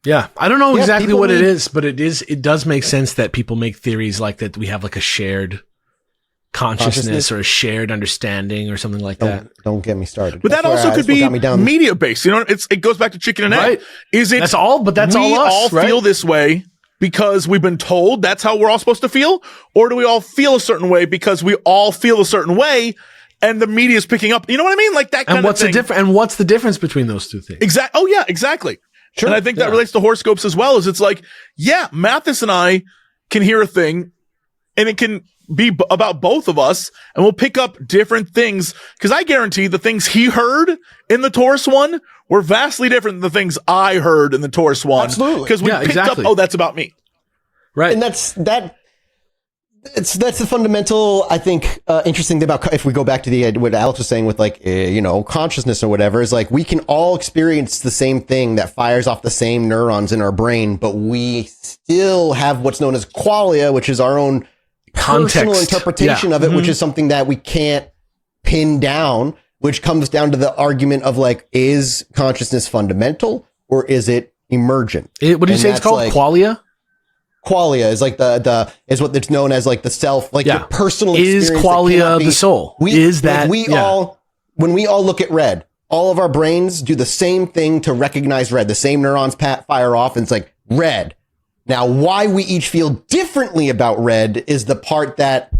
Yeah. I don't know exactly people what it need- is, but it does make sense that people make theories like that we have like a shared consciousness or a shared understanding or something like that. Don't get me started. But that also could be media based. You know, it goes back to chicken and egg. Right. Is it? That's all, but that's all us, right? Feel this way because we've been told that's how we're all supposed to feel, or do we all feel a certain way because we all feel a certain way, and the media is picking up? You know what I mean? Like that. And what's the difference? And what's the difference between those two things? Exactly. Oh yeah, exactly. Sure. And I think that relates to horoscopes as well. Is it's like, yeah, Mathis and I can hear a thing, and it can be about both of us, and we'll pick up different things. Because I guarantee the things he heard in the Taurus one were vastly different than the things I heard in the Taurus one. Absolutely. Because we picked up, oh, that's about me. Right. And that's the fundamental, I think, interesting thing about, if we go back to the what Alex was saying with like, consciousness or whatever, is like we can all experience the same thing that fires off the same neurons in our brain, but we still have what's known as qualia, which is our own personal interpretation of it, which is something that we can't pin down, which comes down to the argument of like, is consciousness fundamental or is it emergent? What do you say it's called? Like, qualia? Qualia is like is what it's known as, like the self, like your personal experience. Is qualia the soul? When we all look at red, all of our brains do the same thing to recognize red. The same neurons fire off, and it's like red. Now, why we each feel differently about red is the part that,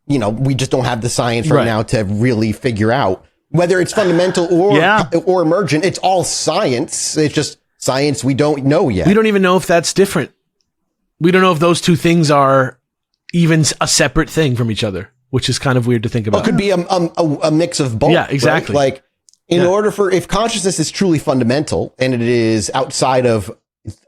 we just don't have the science right now to really figure out. Whether it's fundamental or emergent, it's all science. It's just science we don't know yet. We don't even know if that's different. We don't know if those two things are even a separate thing from each other, which is kind of weird to think about. It could be a mix of both. Yeah, exactly. Right? Like, if consciousness is truly fundamental and it is outside of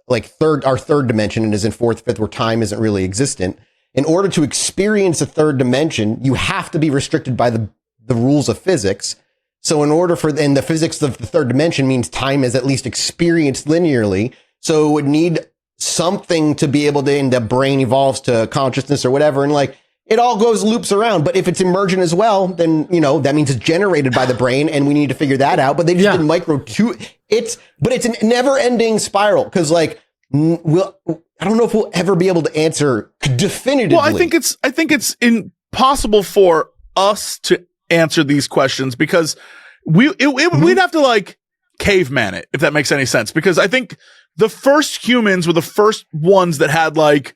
like our third dimension and is in fourth, fifth, where time isn't really existent, in order to experience a third dimension, you have to be restricted by the rules of physics. So and the physics of the third dimension means time is at least experienced linearly. So it would need something to be able to, and the brain evolves to consciousness or whatever. And like, it all loops around. But if it's emergent as well, then, that means it's generated by the brain, and we need to figure that out. But they just did it's a never ending spiral. Cause like, I don't know if we'll ever be able to answer definitively. Well, I think it's impossible for us to answer these questions because we'd have to like caveman it, if that makes any sense. Because I think the first humans were the first ones that had like,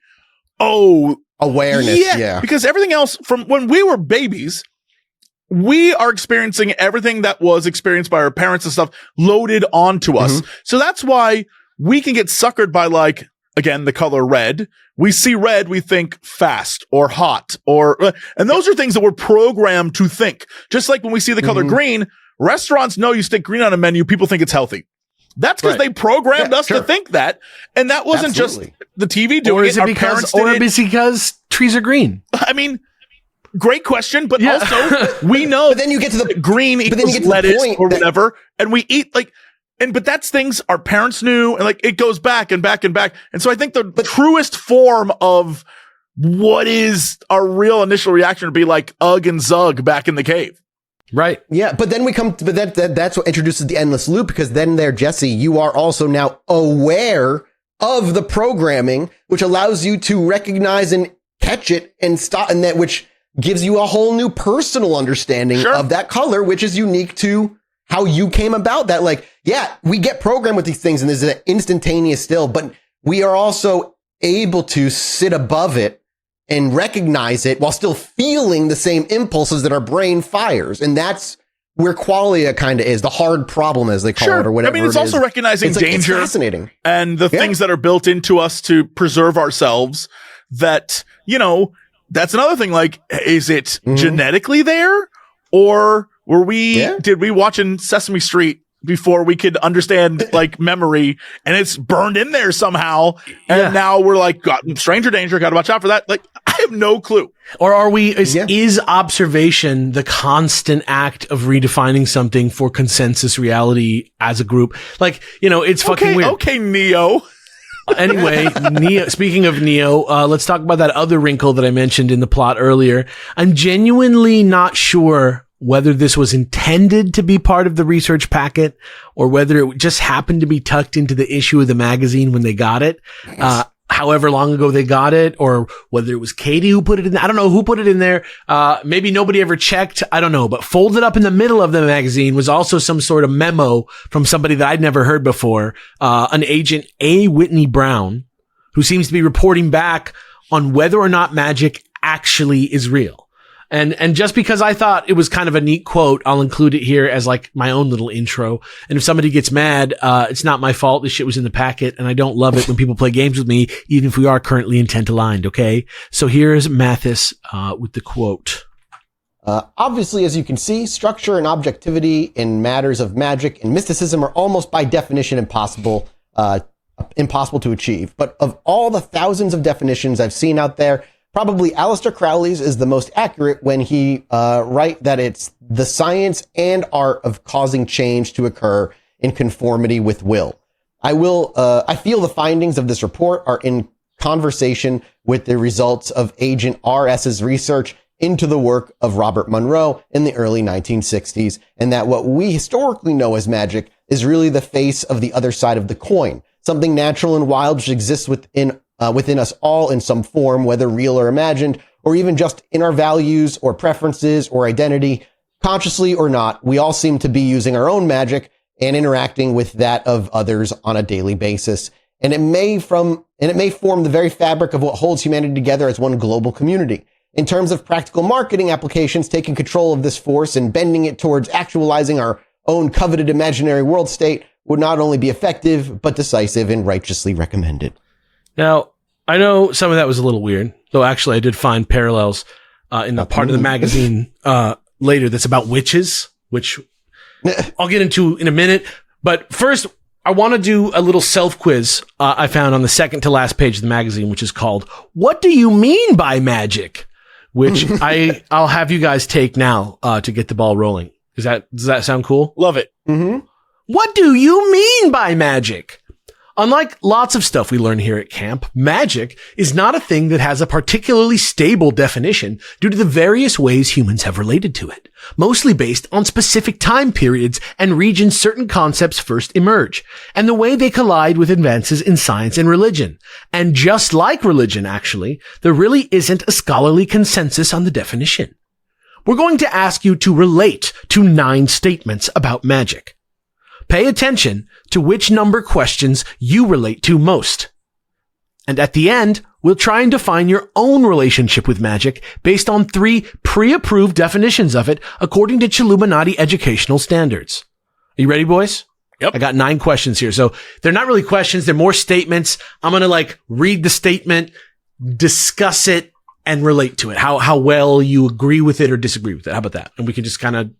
awareness. Yeah. Because everything else from when we were babies, we are experiencing everything that was experienced by our parents and stuff loaded onto us. So that's why we can get suckered by like, again, the color red. We see red, we think fast or hot and those are things that we're programmed to think. Just like when we see the color green, restaurants know you stick green on a menu, people think it's healthy. That's because they programmed us to think that. And that wasn't just the TV doing it. Or is it because trees are green? I mean, great question, but also we know but then you get to the green equals lettuce or whatever, and we eat like, but that's things our parents knew, and like it goes back and back and back. And so I think the truest form of what is our real initial reaction would be like ugh and zug back in the cave. Right. Yeah. But then that's what introduces the endless loop, because then Jesse, you are also now aware of the programming, which allows you to recognize and catch it and stop, and that which gives you a whole new personal understanding of that color, which is unique to how you came about that. Like, yeah, we get programmed with these things and there's an instantaneous still, but we are also able to sit above it and recognize it while still feeling the same impulses that our brain fires. And that's where qualia kind of is, the hard problem, as they call it, or whatever. I mean, it's also recognizing danger, it's fascinating, and the things that are built into us to preserve ourselves that, that's another thing. Like, is it genetically there, or did we watch in Sesame Street before we could understand like memory, and it's burned in there somehow, and now we're like, God, stranger danger, gotta watch out for that. Like, I have no clue. Or is observation the constant act of redefining something for consensus reality as a group? Like, it's fucking weird. Okay, Neo. Anyway, Neo. Speaking of Neo, let's talk about that other wrinkle that I mentioned in the plot earlier. I'm genuinely not sure whether this was intended to be part of the research packet or whether it just happened to be tucked into the issue of the magazine when they got it. However long ago they got it, or whether it was Katie who put it in. I don't know who put it in there. Maybe nobody ever checked. I don't know. But folded up in the middle of the magazine was also some sort of memo from somebody that I'd never heard before. An agent, A. Whitney Brown, who seems to be reporting back on whether or not magic actually is real. And just because I thought it was kind of a neat quote, I'll include it here as like my own little intro. And if somebody gets mad, it's not my fault. This shit was in the packet and I don't love it when people play games with me, even if we are currently intent aligned. Okay. So here's Mathis, with the quote. Obviously, as you can see, structure and objectivity in matters of magic and mysticism are almost by definition impossible to achieve. But of all the thousands of definitions I've seen out there, probably Aleister Crowley's is the most accurate when he write that it's the science and art of causing change to occur in conformity with will. I feel the findings of this report are in conversation with the results of Agent RS's research into the work of Robert Monroe in the early 1960s, and that what we historically know as magic is really the face of the other side of the coin, something natural and wild which exists within us all in some form, whether real or imagined, or even just in our values or preferences or identity, consciously or not. We all seem to be using our own magic and interacting with that of others on a daily basis. And it may form the very fabric of what holds humanity together as one global community. In terms of practical marketing applications, taking control of this force and bending it towards actualizing our own coveted imaginary world state would not only be effective, but decisive and righteously recommended. Now, I know some of that was a little weird, though actually I did find parallels in the part of the magazine later that's about witches, which I'll get into in a minute. But first, I want to do a little self-quiz I found on the second to last page of the magazine, which is called, "What do you mean by magic?" Which I'll have you guys take now to get the ball rolling. Does that sound cool? Love it. Mm-hmm. What do you mean by magic? Unlike lots of stuff we learn here at camp, magic is not a thing that has a particularly stable definition due to the various ways humans have related to it, mostly based on specific time periods and regions certain concepts first emerge, and the way they collide with advances in science and religion. And just like religion, actually, there really isn't a scholarly consensus on the definition. We're going to ask you to relate to 9 statements about magic. Pay attention to which number questions you relate to most. And at the end, we'll try and define your own relationship with magic based on 3 pre-approved definitions of it according to Chilluminati educational standards. Are you ready, boys? Yep. I got 9 questions here. So they're not really questions. They're more statements. I'm going to read the statement, discuss it, and relate to it. How well you agree with it or disagree with it. How about that? And we can just kind of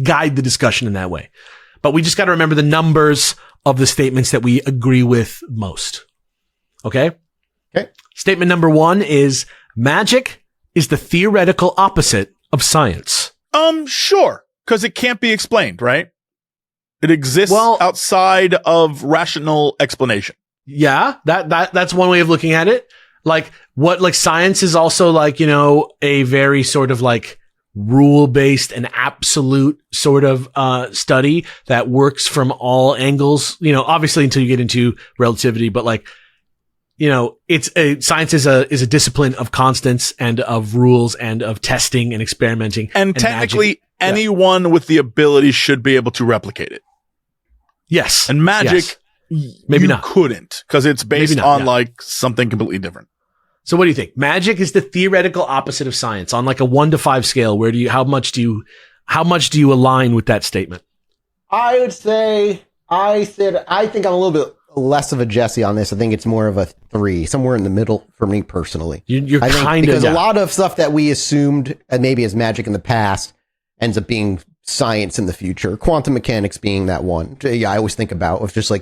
guide the discussion in that way. But we just got to remember the numbers of the statements that we agree with most. Okay? Okay. Statement number 1 is magic is the theoretical opposite of science. Sure. Because it can't be explained, right? It exists outside of rational explanation. Yeah, that's one way of looking at it. Science is also a very sort of rule-based and absolute sort of study that works from all angles, obviously until you get into relativity, but science is a discipline of constants and of rules and of testing and experimenting. And technically anyone with the ability should be able to replicate it. Yes. And magic, maybe you not. Couldn't, because it's based on something completely different. So what do you think? Magic is the theoretical opposite of science on a 1 to 5 scale. How much do you align with that statement? I would say I think I'm a little bit less of a Jesse on this. I think it's more of a 3, somewhere in the middle for me personally. You're kind of, because a lot of stuff that we assumed maybe as magic in the past ends up being science in the future. Quantum mechanics being that one. Yeah, I always think about of just we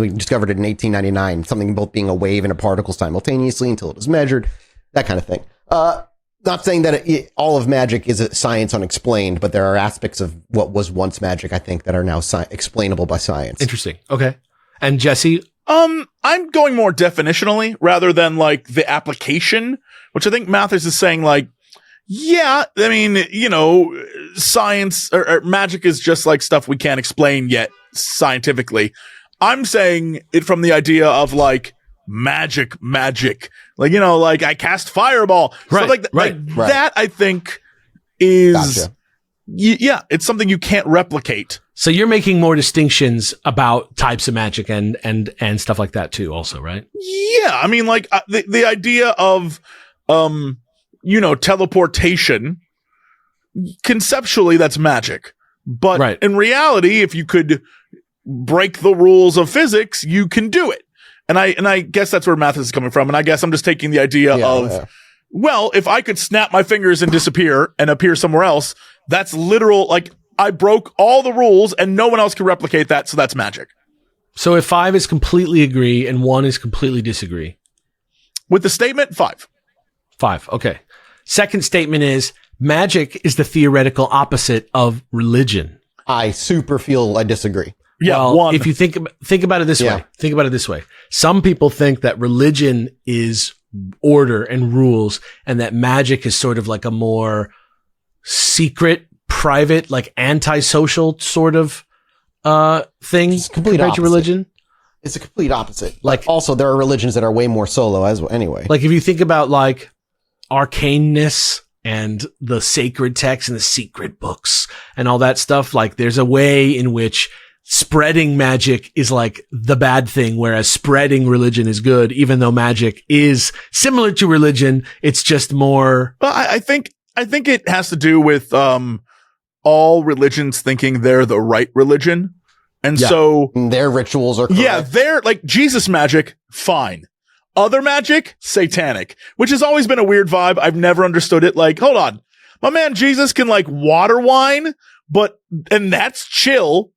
discovered it in 1899, something both being a wave and a particle simultaneously until it was measured, that kind of thing. Not saying that all of magic is a science unexplained, but there are aspects of what was once magic, I think, that are now explainable by science. Interesting. Okay. And Jesse? I'm going more definitionally rather than the application, which I think Mathis is saying Yeah, I mean, science or magic is just like stuff we can't explain yet scientifically. I'm saying it from the idea of like magic, like, like I cast fireball. Right, So like right. that I think is, Gotcha. yeah, it's something you can't replicate. So you're making more distinctions about types of magic and stuff like that too, also, right? Yeah, I mean, like the idea of, teleportation, conceptually that's magic. But Right. in reality, if you could break the rules of physics, you can do it. And I guess that's where math is coming from. And I guess I'm just taking the idea well, if I could snap my fingers and disappear and appear somewhere else, that's literal, like I broke all the rules and no one else can replicate that. So that's magic. So if 5 is completely agree and 1 is completely disagree. With the statement, 5. 5. Okay. Second statement is magic is the theoretical opposite of religion. I disagree. Yeah, well, 1. if you think about it this way, think about it this way. Some people think that religion is order and rules and that magic is sort of like a more secret, private, like antisocial sort of thing compared to religion. It's a complete opposite. Like, also, there are religions that are way more solo as well. Anyway, like if you think about like arcaneness and the sacred texts and the secret books and all that stuff, like there's a way in which spreading magic is like the bad thing, whereas spreading religion is good, even though magic is similar to religion. It's just more. Well, I think it has to do with all religions thinking they're the right religion. And so their rituals are correct. Yeah, they're like Jesus magic, fine. Other magic, satanic, which has always been a weird vibe. I've never understood it. Like, hold on. My man Jesus can like water wine, and that's chill.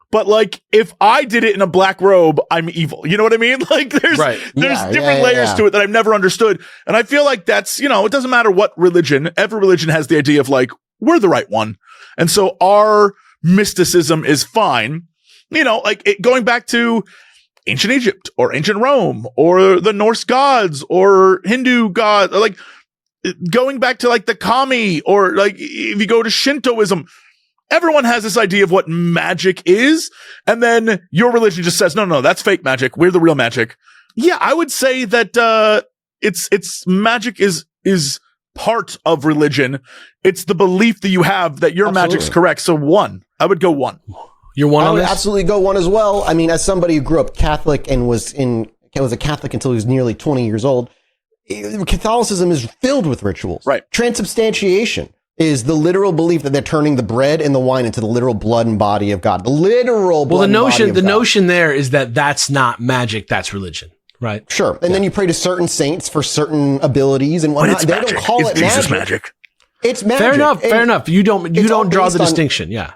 But like, if I did it in a black robe, I'm evil. You know what I mean? Like there's different layers to it that I've never understood. And I feel like that's, it doesn't matter what religion, every religion has the idea of like, we're the right one. And so our mysticism is fine. Going back to ancient Egypt or ancient Rome or the Norse gods or Hindu gods, or like going back to like the kami, or like if you go to Shintoism, everyone has this idea of what magic is. And then your religion just says, no, that's fake magic. We're the real magic. Yeah, I would say that, it's magic is part of religion. It's the belief that you have that your magic's correct. So 1, I would go 1. You're 1 on I would this? absolutely go 1 as well. I mean, as somebody who grew up Catholic and was a Catholic until he was nearly 20 years old, Catholicism is filled with rituals. Right. Transubstantiation is the literal belief that they're turning the bread and the wine into the literal blood and body of God. The literal blood and body of God. The notion there is that that's not magic, that's religion, right? Sure. And then you pray to certain saints for certain abilities and whatnot. They don't call it Jesus magic. It's magic. Fair enough. You don't draw the distinction. Yeah.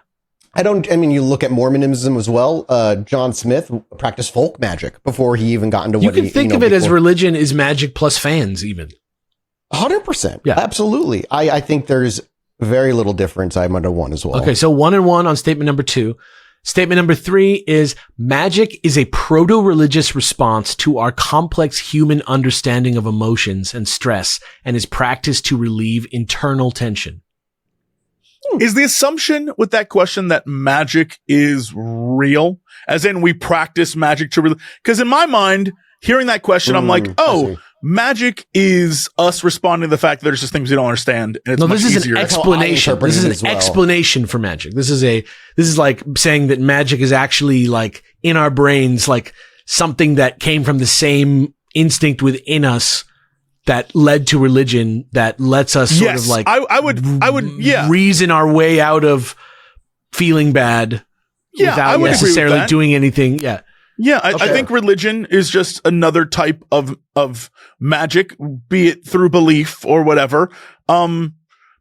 You look at Mormonism as well. John Smith practiced folk magic before he even got into you can think of it as religion is magic plus fans even. 100%. Yeah. Absolutely. I think there's very little difference. I'm under 1 as well. Okay. So 1 and 1 on statement number 2. Statement number 3 is magic is a proto-religious response to our complex human understanding of emotions and stress and is practiced to relieve internal tension. Is the assumption with that question that magic is real? As in we practice magic to because in my mind, hearing that question, I'm like, magic is us responding to the fact that there's just things we don't understand. And it's much this is easier. an explanation. This is an explanation for magic. This is like saying that magic is actually like in our brains, like something that came from the same instinct within us that led to religion that lets us sort of like I would reason our way out of feeling bad without necessarily doing anything. Yeah. Yeah, I think religion is just another type of magic, be it through belief or whatever.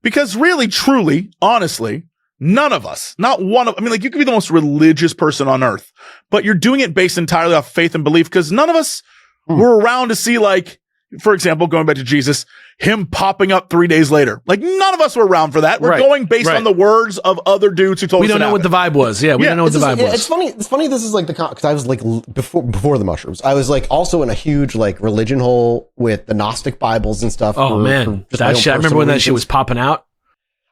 Because really, truly, honestly, none of us, not one of, you could be the most religious person on earth, but you're doing it based entirely off faith and belief because none of us were around to see like for example, going back to Jesus, him popping up 3 days later. Like, none of us were around for that. We're Right, going based right. on the words of other dudes who told We us don't know what the vibe was. Yeah, we don't know what the vibe was. It's funny. It's funny. This is like because I was like before the mushrooms. I was like also in a huge like religion hole with the Gnostic Bibles and stuff. Oh man, that shit! I remember when that shit was popping out.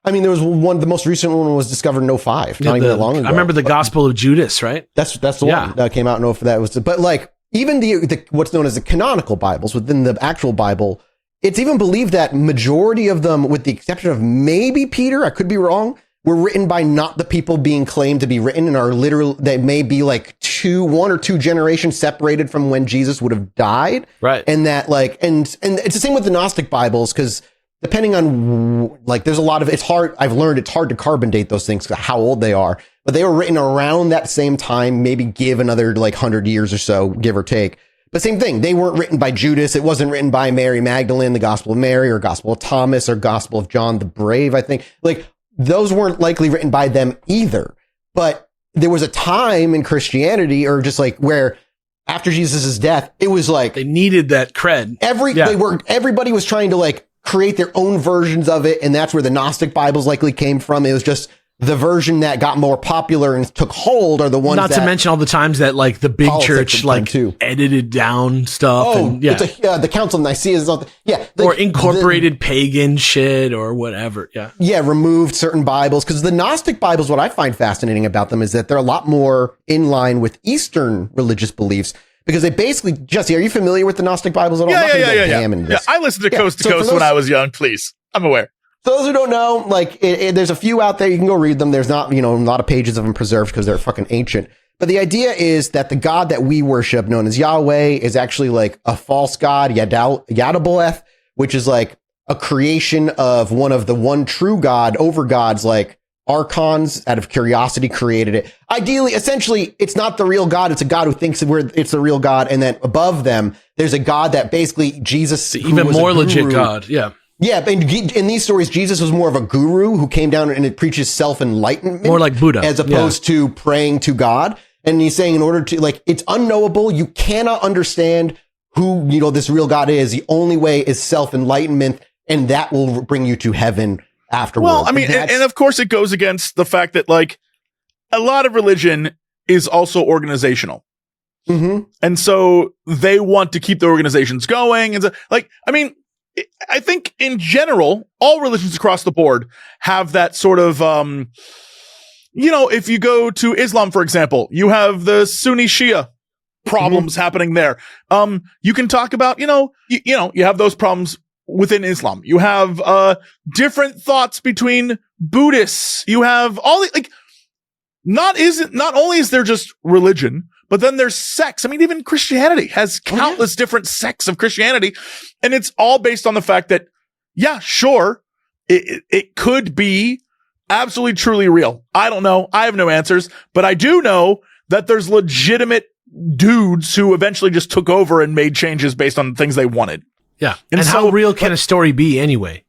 I mean, there was one. The most recent one was discovered in 05, not even that long ago. I remember the Gospel of Judas, right? That's the one that came out in 04. That was, but like even the what's known as the canonical Bibles within the actual Bible, it's even believed that majority of them, with the exception of maybe Peter, I could be wrong, were written by not the people being claimed to be written and are literal. They may be like one or two generations separated from when Jesus would have died, right? And that like and it's the same with the Gnostic Bibles because. Depending on, like, there's a lot of, it's hard, I've learned it's hard to carbon date those things, how old they are, but they were written around that same time, maybe give another, like, 100 years or so, give or take. But same thing, they weren't written by Judas, it wasn't written by Mary Magdalene, the Gospel of Mary, or Gospel of Thomas, or Gospel of John the Brave, I think. Like, those weren't likely written by them either. But there was a time in Christianity, or just like, where after Jesus' death, it was like... They needed that cred. Everybody was trying to, like, create their own versions of it, and that's where the Gnostic Bibles likely came from. It was just the version that got more popular and took hold are the ones Not to mention all the times that like the big church like edited down stuff. Oh, it's the Council of Nicaea is something. Yeah. Or incorporated pagan shit or whatever. Yeah. Yeah. Removed certain Bibles. Because the Gnostic Bibles, what I find fascinating about them is that they're a lot more in line with Eastern religious beliefs. Because they basically, Jesse, are you familiar with the Gnostic Bibles at all? Yeah. I listened to Coast to Coast when I was young, please. I'm aware. For those who don't know, like, there's a few out there. You can go read them. There's not, a lot of pages of them preserved because they're fucking ancient. But the idea is that the God that we worship, known as Yahweh, is actually like a false God, Yadaboleth, which is like a creation of one true God over gods, like archons out of curiosity created it. Ideally, essentially, it's not the real God. It's a God who thinks it's the real God. And then above them, there's a God that basically Jesus, even more legit God. Yeah. Yeah. And in these stories, Jesus was more of a guru who came down and it preaches self-enlightenment. More like Buddha. As opposed to praying to God. And he's saying in order to, like, it's unknowable. You cannot understand who, this real God is. The only way is self-enlightenment. And that will bring you to heaven afterwards. Well, I mean, and of course it goes against the fact that like a lot of religion is also organizational. Mm-hmm. And so they want to keep the organizations going. And so, like, I mean, I think in general, all religions across the board have that sort of, if you go to Islam, for example, you have the Sunni Shia problems happening there. You can talk about, you have those problems within Islam. You have different thoughts between Buddhists. You have all the, like, not only is there just religion, but then there's sects. I mean, even Christianity has countless different sects of Christianity. And it's all based on the fact that, yeah, sure, it could be absolutely truly real. I don't know. I have no answers, but I do know that there's legitimate dudes who eventually just took over and made changes based on the things they wanted. Yeah. And so, how real can a story be anyway?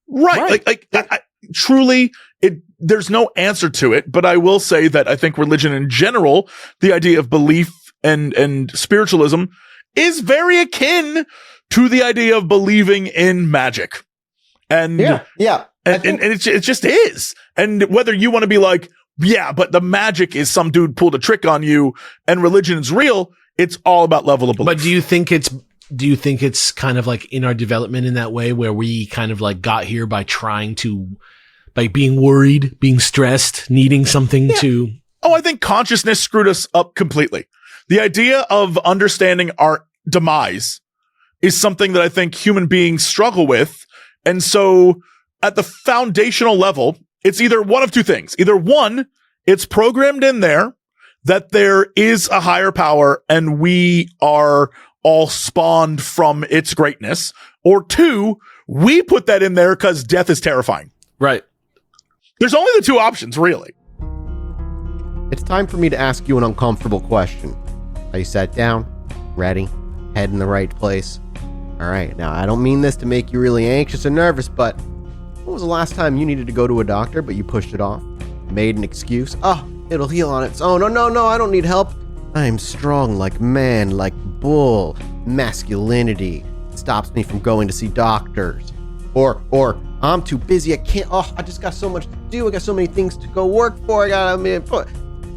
Right. I truly, there's no answer to it, but I will say that I think religion in general, the idea of belief and spiritualism is very akin to the idea of believing in magic. And yeah. And it just is. And whether you want to be like, yeah, but the magic is some dude pulled a trick on you and religion is real, it's all about level of belief. But do you think it's kind of like in our development in that way where we kind of like got here by being worried, being stressed, needing something to... Oh, I think consciousness screwed us up completely. The idea of understanding our demise is something that I think human beings struggle with. And so at the foundational level, it's either one of two things. Either one, it's programmed in there that there is a higher power and we are all spawned from its greatness, or two, we put that in there because death is terrifying. Right. There's only the two options, really. It's time for me to ask you an uncomfortable question. Are you sat down, ready, head in the right place? All right, now I don't mean this to make you really anxious or nervous, but when was the last time you needed to go to a doctor, but you pushed it off? Made an excuse? Oh, it'll heal on its own. Oh, no, I don't need help. I'm strong like man, like bull, masculinity, stops me from going to see doctors. Or I'm too busy, I can't, I just got so much to do, I got so many things to go work for,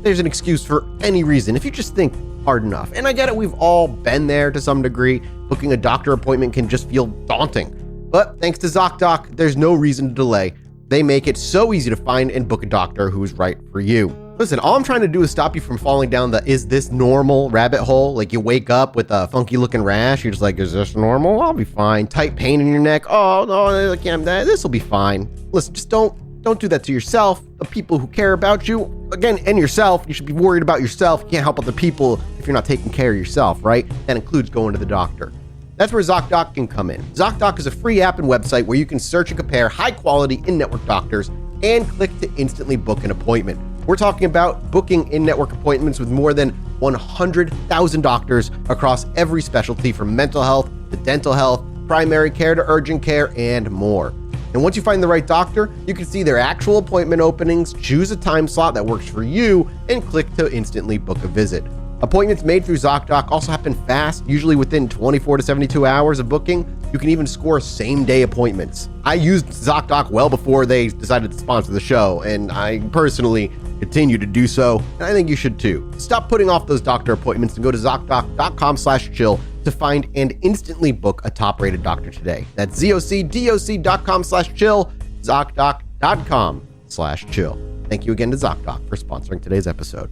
there's an excuse for any reason if you just think hard enough. And I get it, we've all been there to some degree. Booking a doctor appointment can just feel daunting. But thanks to ZocDoc, there's no reason to delay. They make it so easy to find and book a doctor who's right for you. Listen, all I'm trying to do is stop you from falling down the "is this normal" rabbit hole. Like you wake up with a funky looking rash, you're just like, "Is this normal? I'll be fine." Tight pain in your neck. "Oh no, I can't. This will be fine." Listen, just don't do that to yourself. The people who care about you, again, and yourself. You should be worried about yourself. You can't help other people if you're not taking care of yourself, right? That includes going to the doctor. That's where ZocDoc can come in. ZocDoc is a free app and website where you can search and compare high-quality in-network doctors and click to instantly book an appointment. We're talking about booking in-network appointments with more than 100,000 doctors across every specialty, from mental health to dental health, primary care to urgent care, and more. And once you find the right doctor, you can see their actual appointment openings, choose a time slot that works for you, and click to instantly book a visit. Appointments made through ZocDoc also happen fast, usually within 24 to 72 hours of booking. You can even score same-day appointments. I used ZocDoc well before they decided to sponsor the show, and I personally continue to do so, and I think you should too. Stop putting off those doctor appointments and go to ZocDoc.com/chill to find and instantly book a top-rated doctor today. That's ZocDoc.com/chill, ZocDoc.com/chill. Thank you again to ZocDoc for sponsoring today's episode.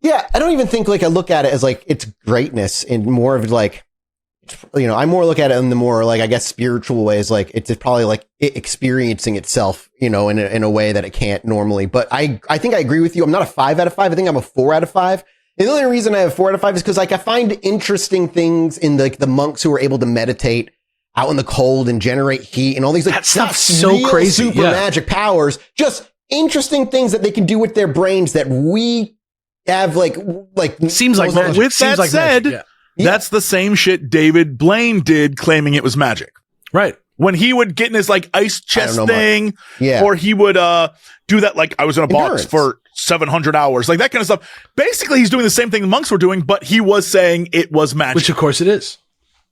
Yeah, I don't even think like I look at it as like it's greatness, and more of like, I more look at it in the more like, I guess, spiritual ways. Like it's probably like it experiencing itself, in a way that it can't normally. But I think I agree with you. I'm not a 5 out of 5. I think I'm a 4 out of 5. And the only reason I have 4 out of 5 is because like I find interesting things in like the monks who are able to meditate out in the cold and generate heat and all these like that stuff's so crazy, super magic powers. Just interesting things that they can do with their brains that we have like seems like magic. With that like said, magic, that's the same shit David Blaine did, claiming it was magic. Right. When he would get in his like ice chest thing, yeah, or he would do that like I was in a box Endurance. for 700 hours, like that kind of stuff. Basically, he's doing the same thing the monks were doing, but he was saying it was magic. Which of course it is.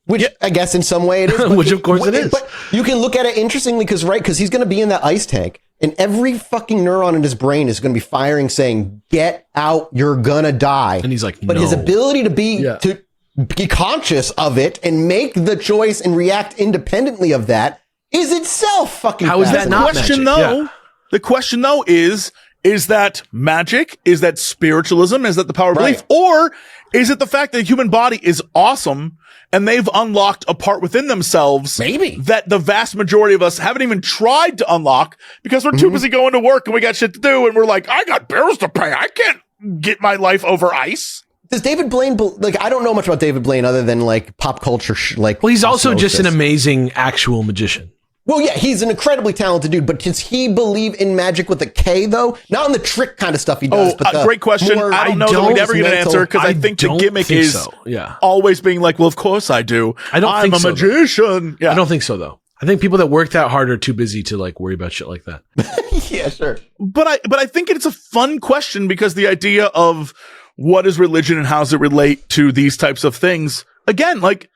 Which I guess in some way it is. Which of course it is. But you can look at it interestingly because he's going to be in that ice tank and every fucking neuron in his brain is going to be firing saying, "Get out, you're going to die." And he's like, but no. his ability to be conscious of it and make the choice and react independently of that is itself fucking How is that not question magic? though? Yeah. The question though is that magic? Is that spiritualism? Is that the power of belief? Or is it the fact that the human body is awesome and they've unlocked a part within themselves Maybe. that the vast majority of us haven't even tried to unlock because we're too busy going to work and we got shit to do and we're like, I got bills to pay. I can't get my life over ice. Does David Blaine, I don't know much about David Blaine other than like pop culture, Well, he's also just an amazing actual magician. Well, yeah, he's an incredibly talented dude, but does he believe in magic with a K, though? Not in the trick kind of stuff he does. But great question. I don't know that we'd ever get an answer because I think the gimmick is always being like, well, of course I do. I'm a magician. Yeah. I don't think so, though. I think people that work that hard are too busy to like worry about shit like that. Yeah, sure. But I think it's a fun question because the idea of what is religion and how does it relate to these types of things? Again, like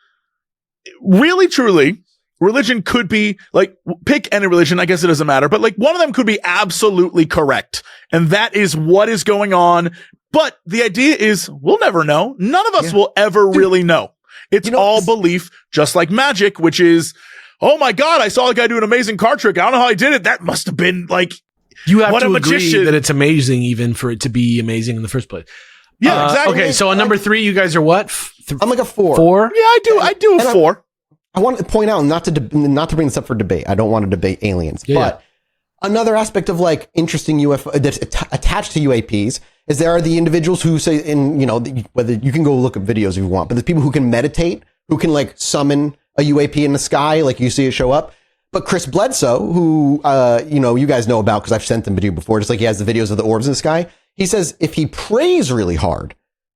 really, truly, religion could be like, pick any religion. I guess it doesn't matter, but like one of them could be absolutely correct. And that is what is going on. But the idea is we'll never know. None of us will ever really know. It's all belief, just like magic, which is, oh my God, I saw a guy do an amazing card trick. I don't know how he did it. That must have been like, you have to agree that it's amazing even for it to be amazing in the first place. Yeah, exactly. Okay, so on number 3, you guys are what? I'm like a 4. 4? Yeah, I do a 4. I want to point out, not to bring this up for debate. I don't want to debate aliens, but another aspect of like interesting UFO that's attached to UAPs is there are the individuals who say, whether you can go look at videos if you want, but there's people who can meditate, who can like summon a UAP in the sky, like you see it show up. But Chris Bledsoe, who, you guys know about because I've sent them to you before, just like he has the videos of the orbs in the sky. He says if he prays really hard,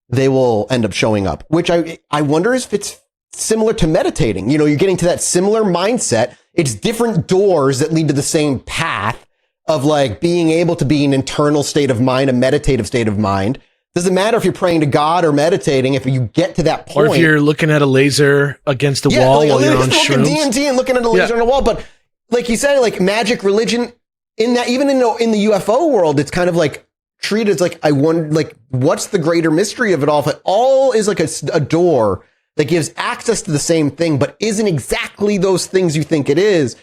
they will end up showing up, which I wonder if it's similar to meditating. You're getting to that similar mindset. It's different doors that lead to the same path of like being able to be an internal state of mind, a meditative state of mind. doesn't matter if you're praying to God or meditating. If you get to that point, or if you're looking at a laser against the wall while you're on shrooms, DMT and looking at a laser on a wall. But like you said, like magic, religion, in that, even in the UFO world, it's kind of like treated as like, I wonder, like, what's the greater mystery of it all? If it all is like a door that gives access to the same thing, but isn't exactly those things you think it is.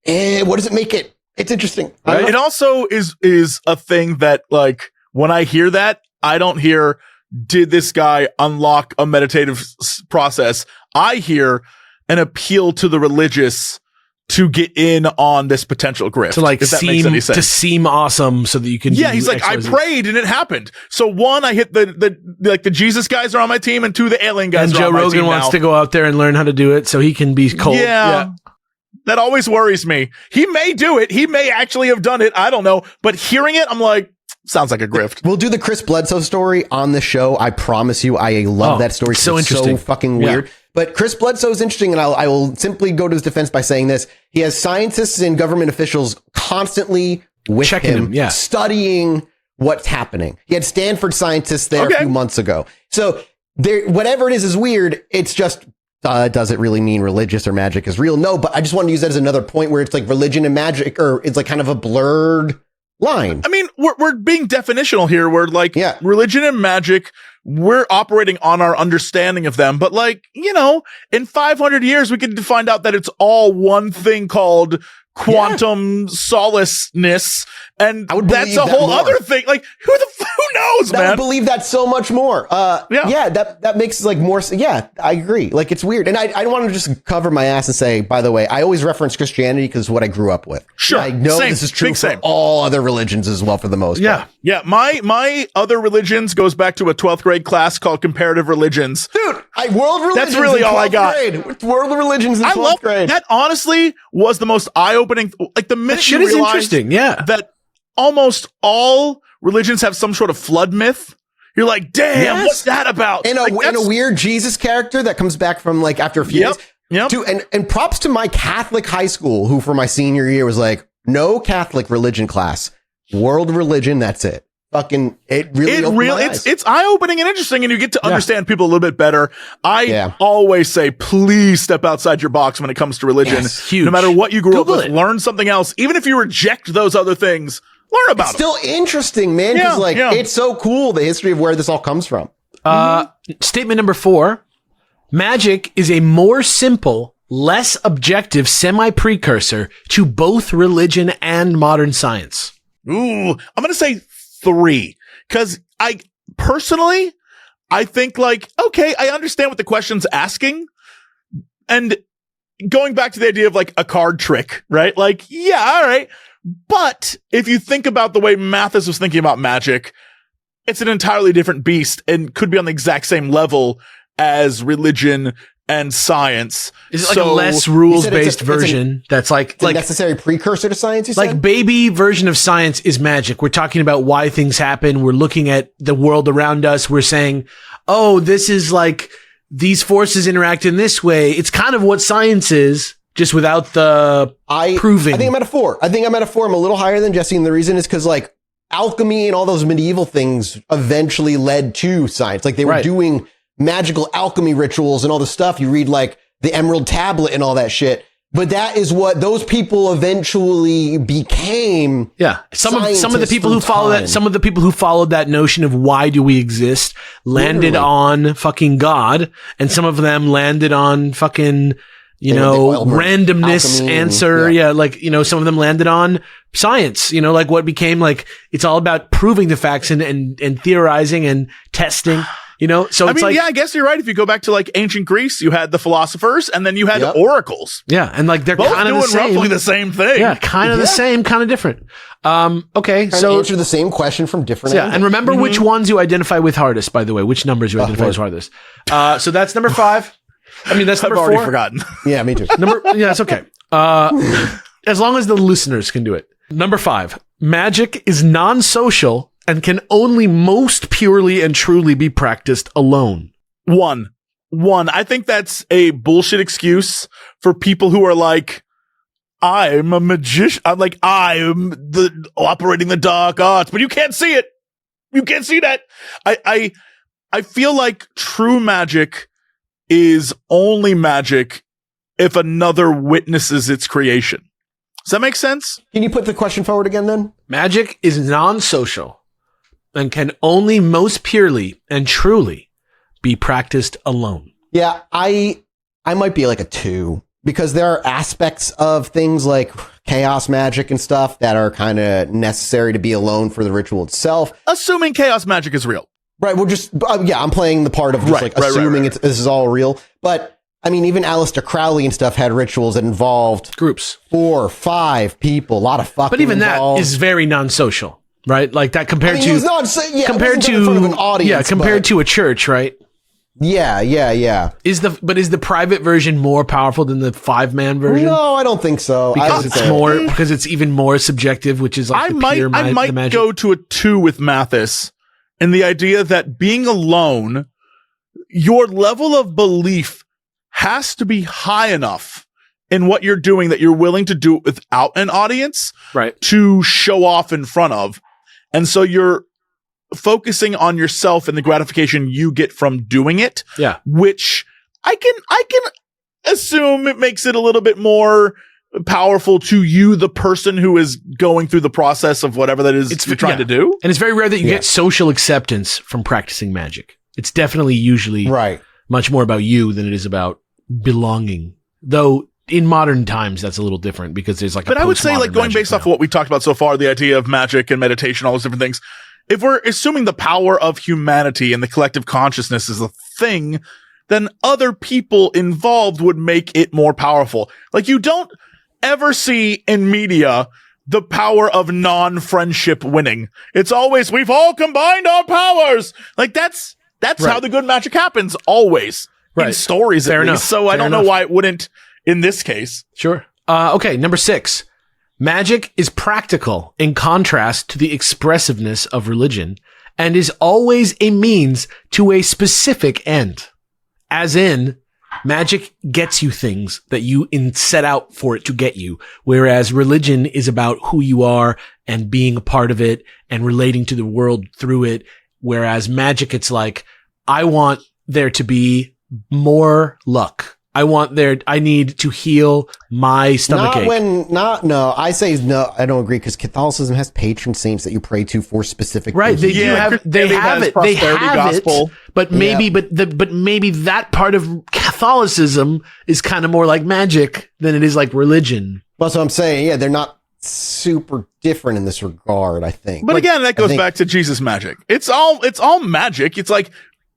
And what does it make it? It's interesting. Right? It also is a thing that, like, when I hear that, I don't hear, did this guy unlock a meditative process? I hear an appeal to the religious to get in on this potential grift. To like if that makes any sense. To seem awesome so that you can. Yeah, he's like, I prayed and it happened. So one, I hit the Jesus guys are on my team, and two, the alien guys and are Joe on my team. Rogan wants to go out there and learn how to do it so he can be cold. Yeah. That always worries me. He may do it. He may actually have done it. I don't know. But hearing it, I'm like, sounds like a grift. We'll do the Chris Bledsoe story on the show. I promise you. I love that story. So it's interesting. So fucking weird. Yeah. But Chris Bledsoe is interesting, and I will simply go to his defense by saying this. He has scientists and government officials constantly with checking him, studying what's happening. He had Stanford scientists there a few months ago. So whatever it is weird. It's just, does it really mean religious or magic is real? No, but I just want to use that as another point where it's like religion and magic, or it's like kind of a blurred line. I mean, we're being definitional here. We're like, religion and magic, we're operating on our understanding of them. But like, you know, in 500 years, we could find out that it's all one thing called quantum solaceness. And that's a whole other thing. Like, who knows, man? I would believe that so much more. That makes like more. Yeah, I agree. Like, it's weird. And I don't want to just cover my ass and say, by the way, I always reference Christianity because it's what I grew up with. Sure. I know this is true for all other religions as well, for the most part. Yeah. My other religions goes back to a 12th grade class called comparative religions. Dude, world religions. That's really all I got. World religions in 12th grade. That honestly was the most eye-opening. Like, the minute you realized that almost all religions have some sort of flood myth, you're like, damn, what's that about? And a weird Jesus character that comes back from like after a few days. Dude, and props to my Catholic high school, who for my senior year was like, no Catholic religion class, world religion, that's it. Fucking, it's eye-opening and interesting, and you get to understand people a little bit better. I always say, please step outside your box when it comes to religion. Yes, huge. No matter what you grew up with, learn something else. Even if you reject those other things, learn about it. Still interesting, man, because it's so cool, the history of where this all comes from. Statement number 4. Magic is a more simple, less objective semi-precursor to both religion and modern science. Ooh, I'm going to say 3, because I think like, okay, I understand what the question's asking, and going back to the idea of like a card trick, right? Like, yeah, all right. But if you think about the way Mathis was thinking about magic, it's an entirely different beast and could be on the exact same level as religion and science. Is it like a less rules-based version that's like necessary precursor to science, you said? Like baby version of science is magic. We're talking about why things happen. We're looking at the world around us. We're saying, oh, this is like these forces interact in this way. It's kind of what science is, just without the proving. I think I'm at a 4. I'm a little higher than Jesse, and the reason is because like alchemy and all those medieval things eventually led to science. Like they were doing magical alchemy rituals and all the stuff. You read like the Emerald Tablet and all that shit. But that is what those people eventually became. Yeah. Some of the people who follow that, some of the people who followed that notion of why do we exist landed on fucking God, and some of them landed on fucking, randomness answer. Some of them landed on science, like what became like, it's all about proving the facts and theorizing and testing. So I guess you're right. If you go back to like ancient Greece, you had the philosophers, and then you had oracles. Yeah, and like they're both kind of doing the same, roughly the same thing. Yeah, kind of the same, kind of different. Okay, so answer the same question from different. Yeah, and remember which ones you identify with hardest. By the way, which numbers you identify as hardest. So that's number 5. I mean, that's number 4. I've already forgotten. Yeah, me too. That's okay. As long as the listeners can do it. Number 5. Magic is non-social and can only most purely and truly be practiced alone. One. I think that's a bullshit excuse for people who are like, I'm a magician. I'm like, I'm operating the dark arts, but you can't see it. You can't see that. I feel like true magic is only magic if another witnesses its creation. Does that make sense? Can you put the question forward again then? Magic is non-social and can only most purely and truly be practiced alone. Yeah, I might be like a 2 because there are aspects of things like chaos magic and stuff that are kind of necessary to be alone for the ritual itself. Assuming chaos magic is real. Right, we're just, I'm playing the part of just assuming this is all real. But, I mean, even Aleister Crowley and stuff had rituals that involved groups. 4 or 5 people, a lot of fucking But even involved. that is very non-social, right? Like that compared to... compared to in front of an audience. Yeah, compared to a church, right? Yeah. Is the private version more powerful than the 5-man version? No, I don't think so. Because it's even more subjective, which is like I might go to a 2 with Mathis. And the idea that being alone, your level of belief has to be high enough in what you're doing that you're willing to do it without an audience, right, to show off in front of. And so you're focusing on yourself and the gratification you get from doing it. Yeah. Which I can assume it makes it a little bit more powerful to you, the person who is going through the process of whatever that is you're trying to do. And it's very rare that you get social acceptance from practicing magic. It's definitely usually much more about you than it is about belonging. Though in modern times, that's a little different because there's like, but I would say like going based off of what we talked about so far, the idea of magic and meditation, all those different things. If we're assuming the power of humanity and the collective consciousness is a thing, then other people involved would make it more powerful. Like you don't ever see in media the power of non-friendship winning. It's always, we've all combined our powers. Like that's how the good magic happens always in stories. Fair at enough. Least. So I don't know why it wouldn't in this case. Sure. Okay. Number 6, magic is practical in contrast to the expressiveness of religion and is always a means to a specific end. As in, magic gets you things that you set out for it to get you, whereas religion is about who you are and being a part of it and relating to the world through it, whereas magic, it's like, I want there to be more luck. I need to heal my stomachache. I say no, I don't agree because Catholicism has patron saints that you pray to for specific reasons. They have it, but maybe that part of Catholicism is kind of more like magic than it is like religion. Well, so I'm saying, they're not super different in this regard, I think. But again, that goes back to Jesus magic. It's all magic. It's like,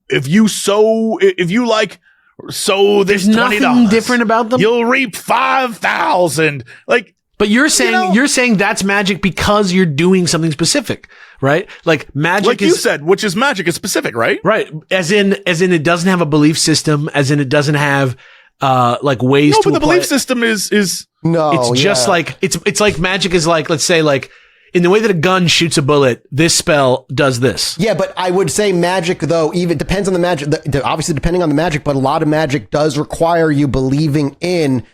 if you sow this $20, nothing different about them. You'll reap 5,000. Like, but you're saying that's magic because you're doing something specific, right? Like magic, like you said, which is magic is specific, right? Right. As in, it doesn't have a belief system. As in, it doesn't have like ways to. No, but the belief system is no. It's just like it's like magic is like, let's say like, in the way that a gun shoots a bullet, this spell does this. Yeah, but I would say magic, though, even depends on the magic. Obviously, depending on the magic, but a lot of magic does require you believing in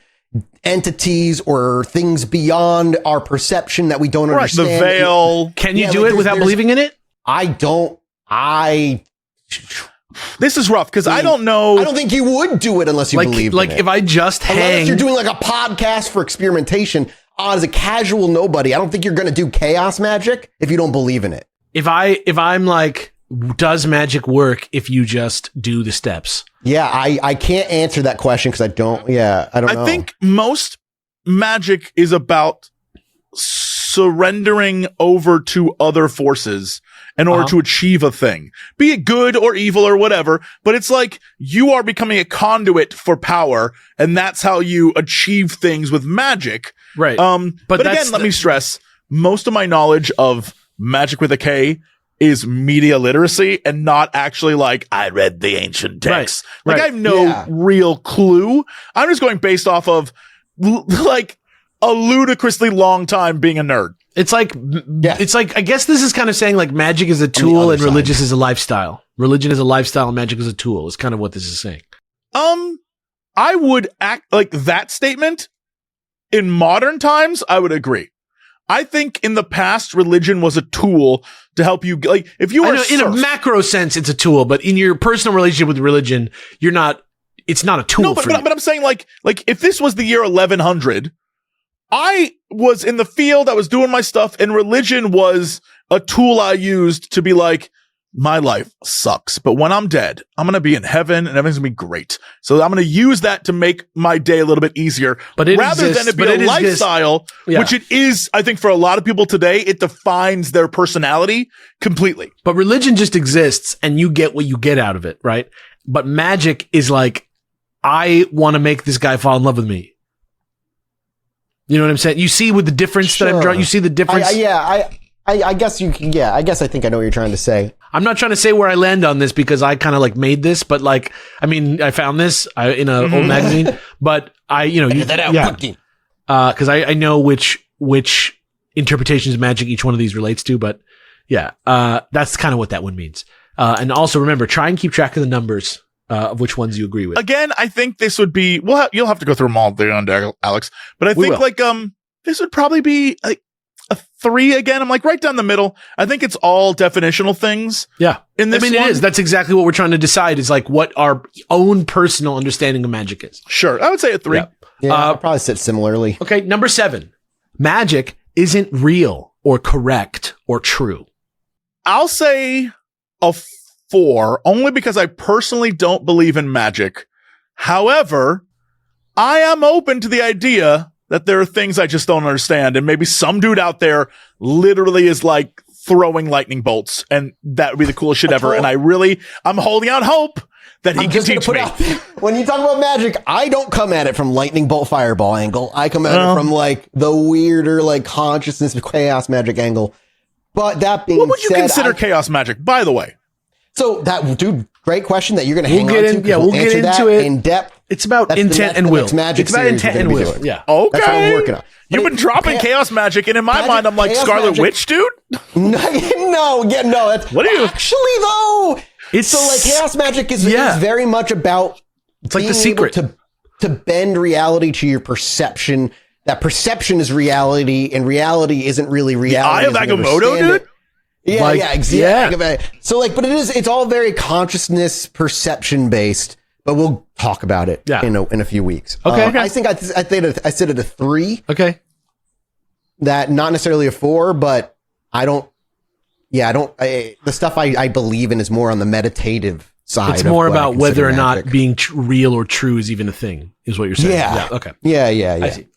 entities or things beyond our perception that we don't understand. The veil. Can you do it without believing in it? I don't. This is rough because I don't know. I don't think you would do it unless you believe in it. Like if I just unless you're doing like a podcast for experimentation. As a casual nobody, I don't think you're going to do chaos magic if you don't believe in it. If I'm like, does magic work if you just do the steps? Yeah, I can't answer that question because I don't know. I think most magic is about surrendering over to other forces in order to achieve a thing, be it good or evil or whatever. But it's like you are becoming a conduit for power, and that's how you achieve things with magic. Right. But again, let me stress, most of my knowledge of magic with a K is media literacy and not actually like I read the ancient texts. Right. Like I have no real clue. I'm just going based off of like a ludicrously long time being a nerd. It's like, I guess this is kind of saying like magic is a tool and religion is a lifestyle. Religion is a lifestyle and magic is a tool. It's kind of what this is saying. I would act like that statement in modern times. I would agree. I think in the past, religion was a tool to help you. Like, if you were in a macro sense, it's a tool, but in your personal relationship with religion, it's not a tool. No, but I'm saying like if this was the year 1100, I was in the field, I was doing my stuff, and religion was a tool I used to be like, my life sucks, but when I'm dead, I'm going to be in heaven and everything's going to be great. So I'm going to use that to make my day a little bit easier. But rather than it be a lifestyle, which it is, I think for a lot of people today, it defines their personality completely. But religion just exists and you get what you get out of it, right? But magic is like, I want to make this guy fall in love with me. You know what I'm saying? You see with the difference that I'm drawing, you see the difference? I guess you can, I guess I think I know what you're trying to say. I'm not trying to say where I land on this because I kind of like made this, but like, I mean, I found this in an old magazine, but cause I know which interpretations of magic each one of these relates to, but that's kind of what that one means. And also remember, try and keep track of the numbers, of which ones you agree with. Again, I think this would be, you'll have to go through them all there on Alex, but I think this would probably be like a 3 again. I'm like right down the middle. I think it's all definitional things. Yeah. In this it is. That's exactly what we're trying to decide is like what our own personal understanding of magic is. Sure. I would say a 3. Yeah, I'll probably sit similarly. Okay. Number 7. Magic isn't real or correct or true. I'll say a 4 only because I personally don't believe in magic. However, I am open to the idea that there are things I just don't understand. And maybe some dude out there literally is like throwing lightning bolts and that would be the coolest shit ever. And I'm holding out hope that he can teach me. When you talk about magic, I don't come at it from lightning bolt fireball angle. I come at it from like the weirder, like consciousness of chaos magic angle. But that being said, what would you consider chaos magic, by the way? So that, dude, great question that you're going to hang on to. We'll get into it in depth. It's about intent and will. It's about intent and will. Yeah. Okay. That's what I'm working on. You've been dropping chaos magic, and in my mind, I'm like Scarlet Witch, dude. No. That's what are you actually though? So like chaos magic is very much about. It's like the secret to bend reality to your perception. That perception is reality, and reality isn't really reality. The Eye of Agamotto, dude. Yeah, exactly. Yeah. So like, but it's all very consciousness perception based, but we'll talk about it in a few weeks. Okay. I think I sit at a 3. Okay. That not necessarily a 4, but the stuff I believe in is more on the meditative side. It's more about whether or not being real or true is even a thing, is what you're saying. Yeah. Okay. Yeah. I see.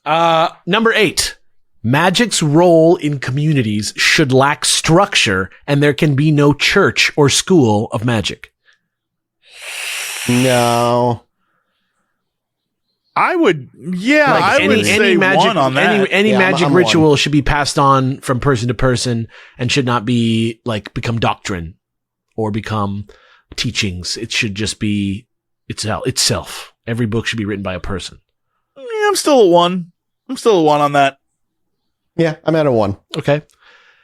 Number 8. Magic's role in communities should lack structure, and there can be no church or school of magic. No. I would, I would say magic, 1 on that. Any magic ritual should be passed on from person to person and should not be like become or become teachings. It should just be itself. Every book should be written by a person. Yeah, I'm still a 1. On that. Yeah, I'm at a 1. Okay.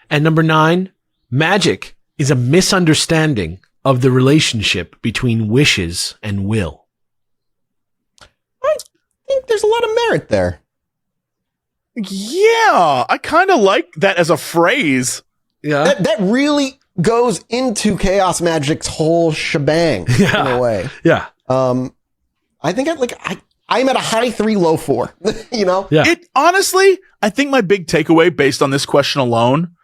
And number 9, magic is a misunderstanding of the relationship between wishes and will. I think there's a lot of merit there. Yeah, I kind of like that as a phrase. Yeah. That really goes into chaos magic's whole shebang in a way. Yeah. I think I'm at a high 3, low 4, you know? Yeah. It honestly, I think my big takeaway based on this question alone,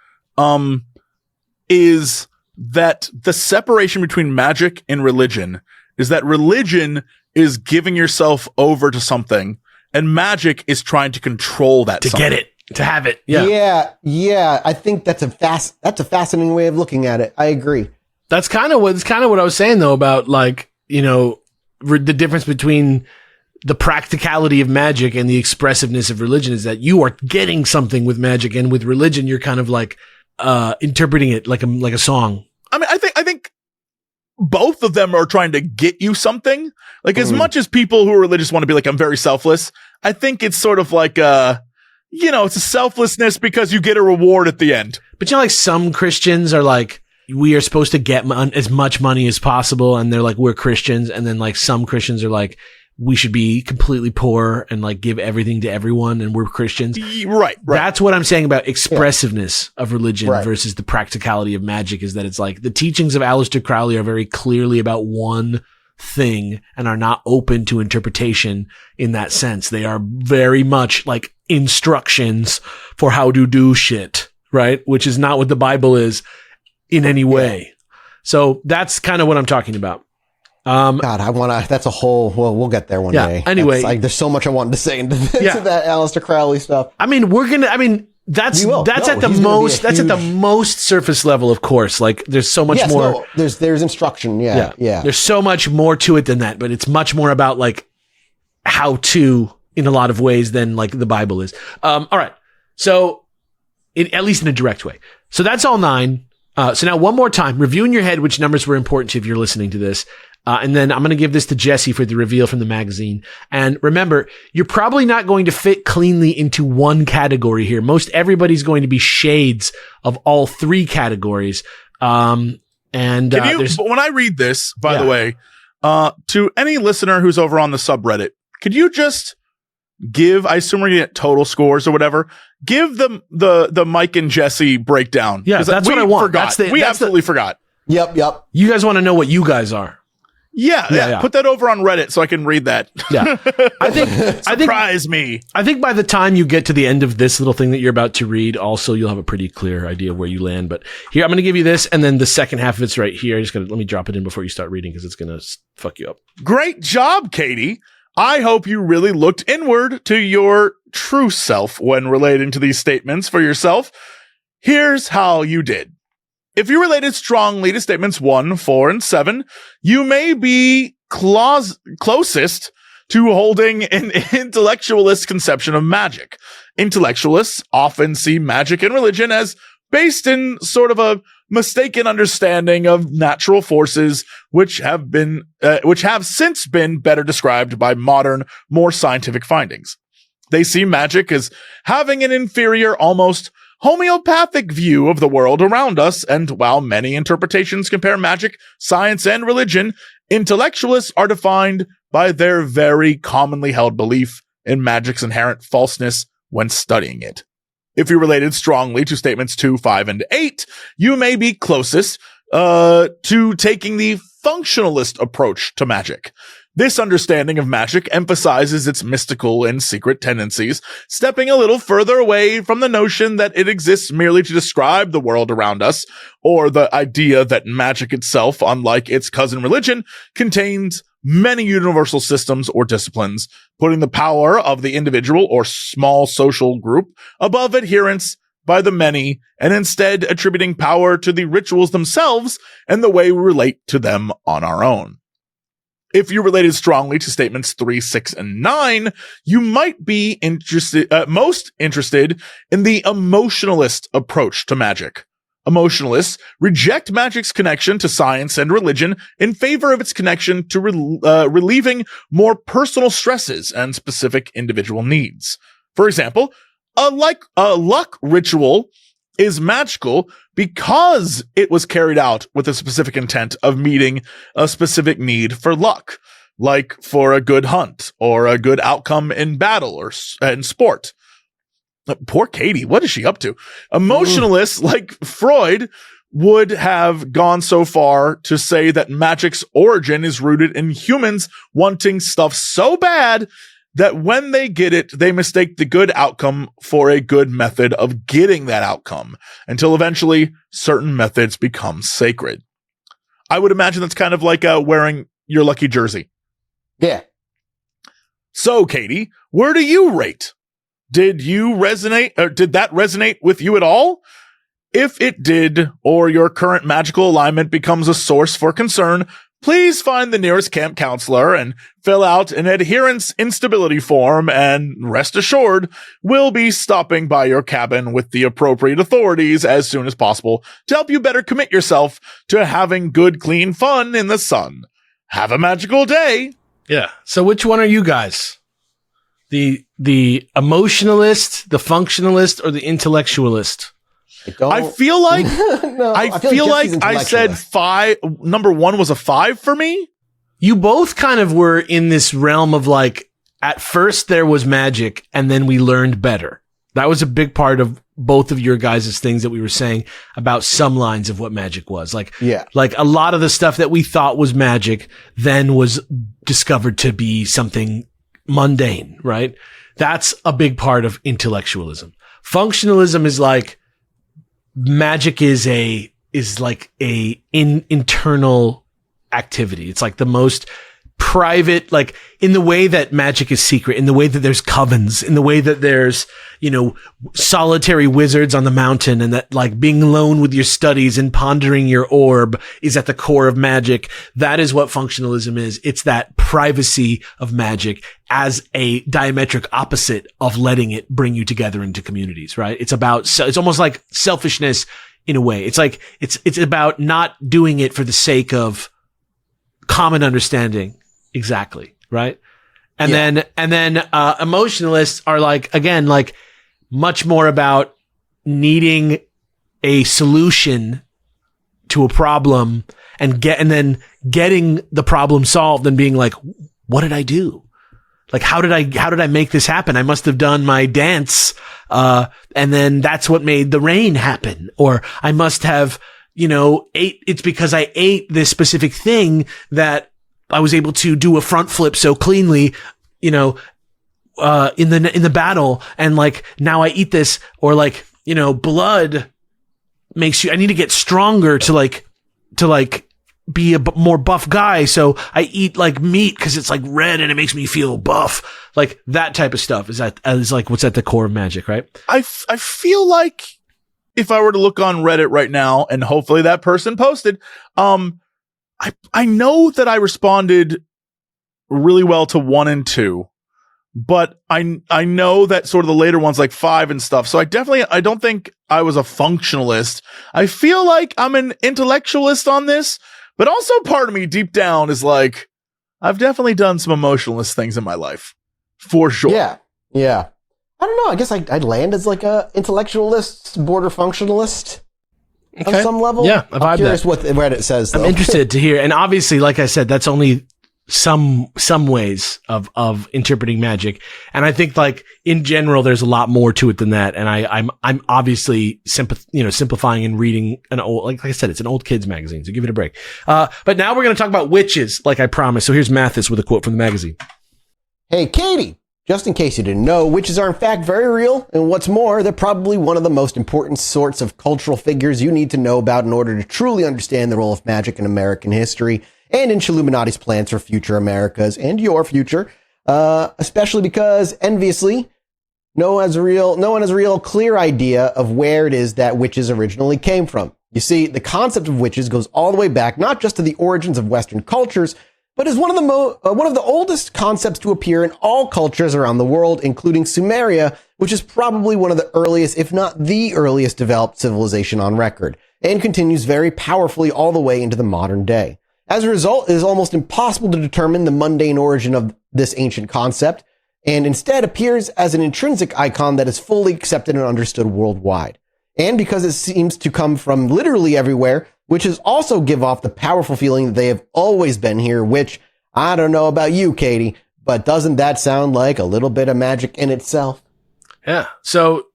is that the separation between magic and religion is that religion is giving yourself over to something and magic is trying to control that to something. get it, to have it. Yeah. I think that's a fascinating way of looking at it. I agree. That's kind of what I was saying though about like, you know, the difference between the practicality of magic and the expressiveness of religion is that you are getting something with magic, and with religion, you're kind of like interpreting it like a song. I mean, I think both of them are trying to get you something. Like as much as people who are religious want to be like, I'm very selfless. I think it's sort of like it's a selflessness because you get a reward at the end. But you know, like some Christians are like, we are supposed to get as much money as possible, and they're like, we're Christians, and then like some Christians are like, we should be completely poor and like give everything to everyone and we're Christians. Right. That's what I'm saying about expressiveness of religion Right. versus the practicality of magic, is that it's like the teachings of Aleister Crowley are very clearly about one thing and are not open to interpretation in that sense. They are very much like instructions for how to do shit, right? Which is not what the Bible is in any way. So that's kind of what I'm talking about. God, that's a whole, well, we'll get there one day. Anyway. There's so much I wanted to say into that Aleister Crowley stuff. I mean, that's at the most surface level, of course. Like there's so much more. No, there's instruction. Yeah. There's so much more to it than that, but it's much more about like how to in a lot of ways than like the Bible is. All right. So at least in a direct way. So that's all 9. So now one more time, review in your head which numbers were important to you if you're listening to this. And then I'm going to give this to Jesse for the reveal from the magazine. And remember, you're probably not going to fit cleanly into one category here. Most everybody's going to be shades of all 3 categories. When I read this, by the way, to any listener who's over on the subreddit, could you just give, I assume we're going to get total scores or whatever, give them the Mike and Jesse breakdown. Yeah, that's what I want. We absolutely forgot. Yep. You guys want to know what you guys are. Yeah. Put that over on Reddit so I can read that. Yeah. Surprise me. I think by the time you get to the end of this little thing that you're about to read, also you'll have a pretty clear idea of where you land. But here, I'm going to give you this, and then the second half of it's right here. Let me drop it in before you start reading because it's going to fuck you up. Great job, Katie. I hope you really looked inward to your true self when relating to these statements for yourself. Here's how you did. If you related strongly to statements 1, 4, and 7, you may be closest to holding an intellectualist conception of magic. Intellectualists often see magic and religion as based in sort of a mistaken understanding of natural forces, which have since been better described by modern, more scientific findings. They see magic as having an inferior, almost homeopathic view of the world around us, and while many interpretations compare magic, science, and religion, intellectualists are defined by their very commonly held belief in magic's inherent falseness when studying it. If you related strongly to statements 2, 5, and 8, you may be closest to taking the functionalist approach to magic. This understanding of magic emphasizes its mystical and secret tendencies, stepping a little further away from the notion that it exists merely to describe the world around us, or the idea that magic itself, unlike its cousin religion, contains many universal systems or disciplines, putting the power of the individual or small social group above adherence by the many, and instead attributing power to the rituals themselves and the way we relate to them on our own. If you related strongly to statements 3, 6, and 9, you might be most interested in the emotionalist approach to magic. Emotionalists reject magic's connection to science and religion in favor of its connection to relieving more personal stresses and specific individual needs. For example, a luck ritual is magical because it was carried out with a specific intent of meeting a specific need for luck, like for a good hunt or a good outcome in battle or in sport. Poor Katie, what is she up to? Emotionalists like Freud would have gone so far to say that magic's origin is rooted in humans wanting stuff so bad that when they get it, they mistake the good outcome for a good method of getting that outcome, until eventually certain methods become sacred. I would imagine that's kind of like wearing your lucky jersey. Yeah. So, Katie, where do you rate? Did that resonate with you at all? If it did, or your current magical alignment becomes a source for concern, please find the nearest camp counselor and fill out an adherence instability form, and rest assured, we'll be stopping by your cabin with the appropriate authorities as soon as possible to help you better commit yourself to having good, clean fun in the sun. Have a magical day. Yeah. So which one are you guys? The emotionalist, the functionalist, or the intellectualist? I feel like no, I feel like I said 5. Number 1 was a 5 for me. You both kind of were in this realm of like, at first there was magic and then we learned better. That was a big part of both of your guys' things that we were saying about some lines of what magic was. Like a lot of the stuff that we thought was magic then was discovered to be something mundane, right? That's a big part of intellectualism. Functionalism is like magic is like a internal activity. It's like the most private, like in the way that magic is secret, in the way that there's covens, in the way that there's, solitary wizards on the mountain, and that like being alone with your studies and pondering your orb is at the core of magic. That is what functionalism is. It's that privacy of magic as a diametric opposite of letting it bring you together into communities, right? It's almost like selfishness in a way. It's like, it's about not doing it for the sake of common understanding. Exactly. Right. And then emotionalists are like, again, like much more about needing a solution to a problem and then getting the problem solved and being like, what did I do? Like, how did I make this happen? I must have done my dance. And then that's what made the rain happen. Or I must have, it's because I ate this specific thing that I was able to do a front flip so cleanly, in the battle. And like, now I eat this, or like, blood makes you, I need to get stronger to be a more buff guy. So I eat like meat because it's like red and it makes me feel buff. Like that type of stuff is like what's at the core of magic, right? I feel like if I were to look on Reddit right now, and hopefully that person posted, I know that I responded really well to 1 and 2, but I know that sort of the later ones like 5 and stuff. So I don't think I was a functionalist. I feel like I'm an intellectualist on this, but also part of me deep down is like, I've definitely done some emotionalist things in my life, for sure. Yeah. I don't know. I guess I'd land as like a intellectualist, border functionalist. Okay. On some level. Yeah, I'm curious what Reddit says, though. I'm interested to hear. And obviously, like I said, that's only some ways of interpreting magic. And I think like in general, there's a lot more to it than that. And I'm obviously simplifying and reading an old, like I said, it's an old kids magazine. So give it a break. But now we're going to talk about witches, like I promised. So here's Mathis with a quote from the magazine. Hey, Katie. Just in case you didn't know, witches are in fact very real, and what's more, they're probably one of the most important sorts of cultural figures you need to know about in order to truly understand the role of magic in American history and in Chilluminati's plans for future Americas and your future, especially because, enviously, no one has a real clear idea of where it is that witches originally came from. You see, the concept of witches goes all the way back, not just to the origins of Western cultures, but is one of the oldest concepts to appear in all cultures around the world, including Sumeria, which is probably one of the earliest, if not the earliest, developed civilization on record, and continues very powerfully all the way into the modern day. As a result, it is almost impossible to determine the mundane origin of this ancient concept, and instead appears as an intrinsic icon that is fully accepted and understood worldwide. And because it seems to come from literally everywhere, witches also give off the powerful feeling that they have always been here, which, I don't know about you, Katie, but doesn't that sound like a little bit of magic in itself? Yeah. So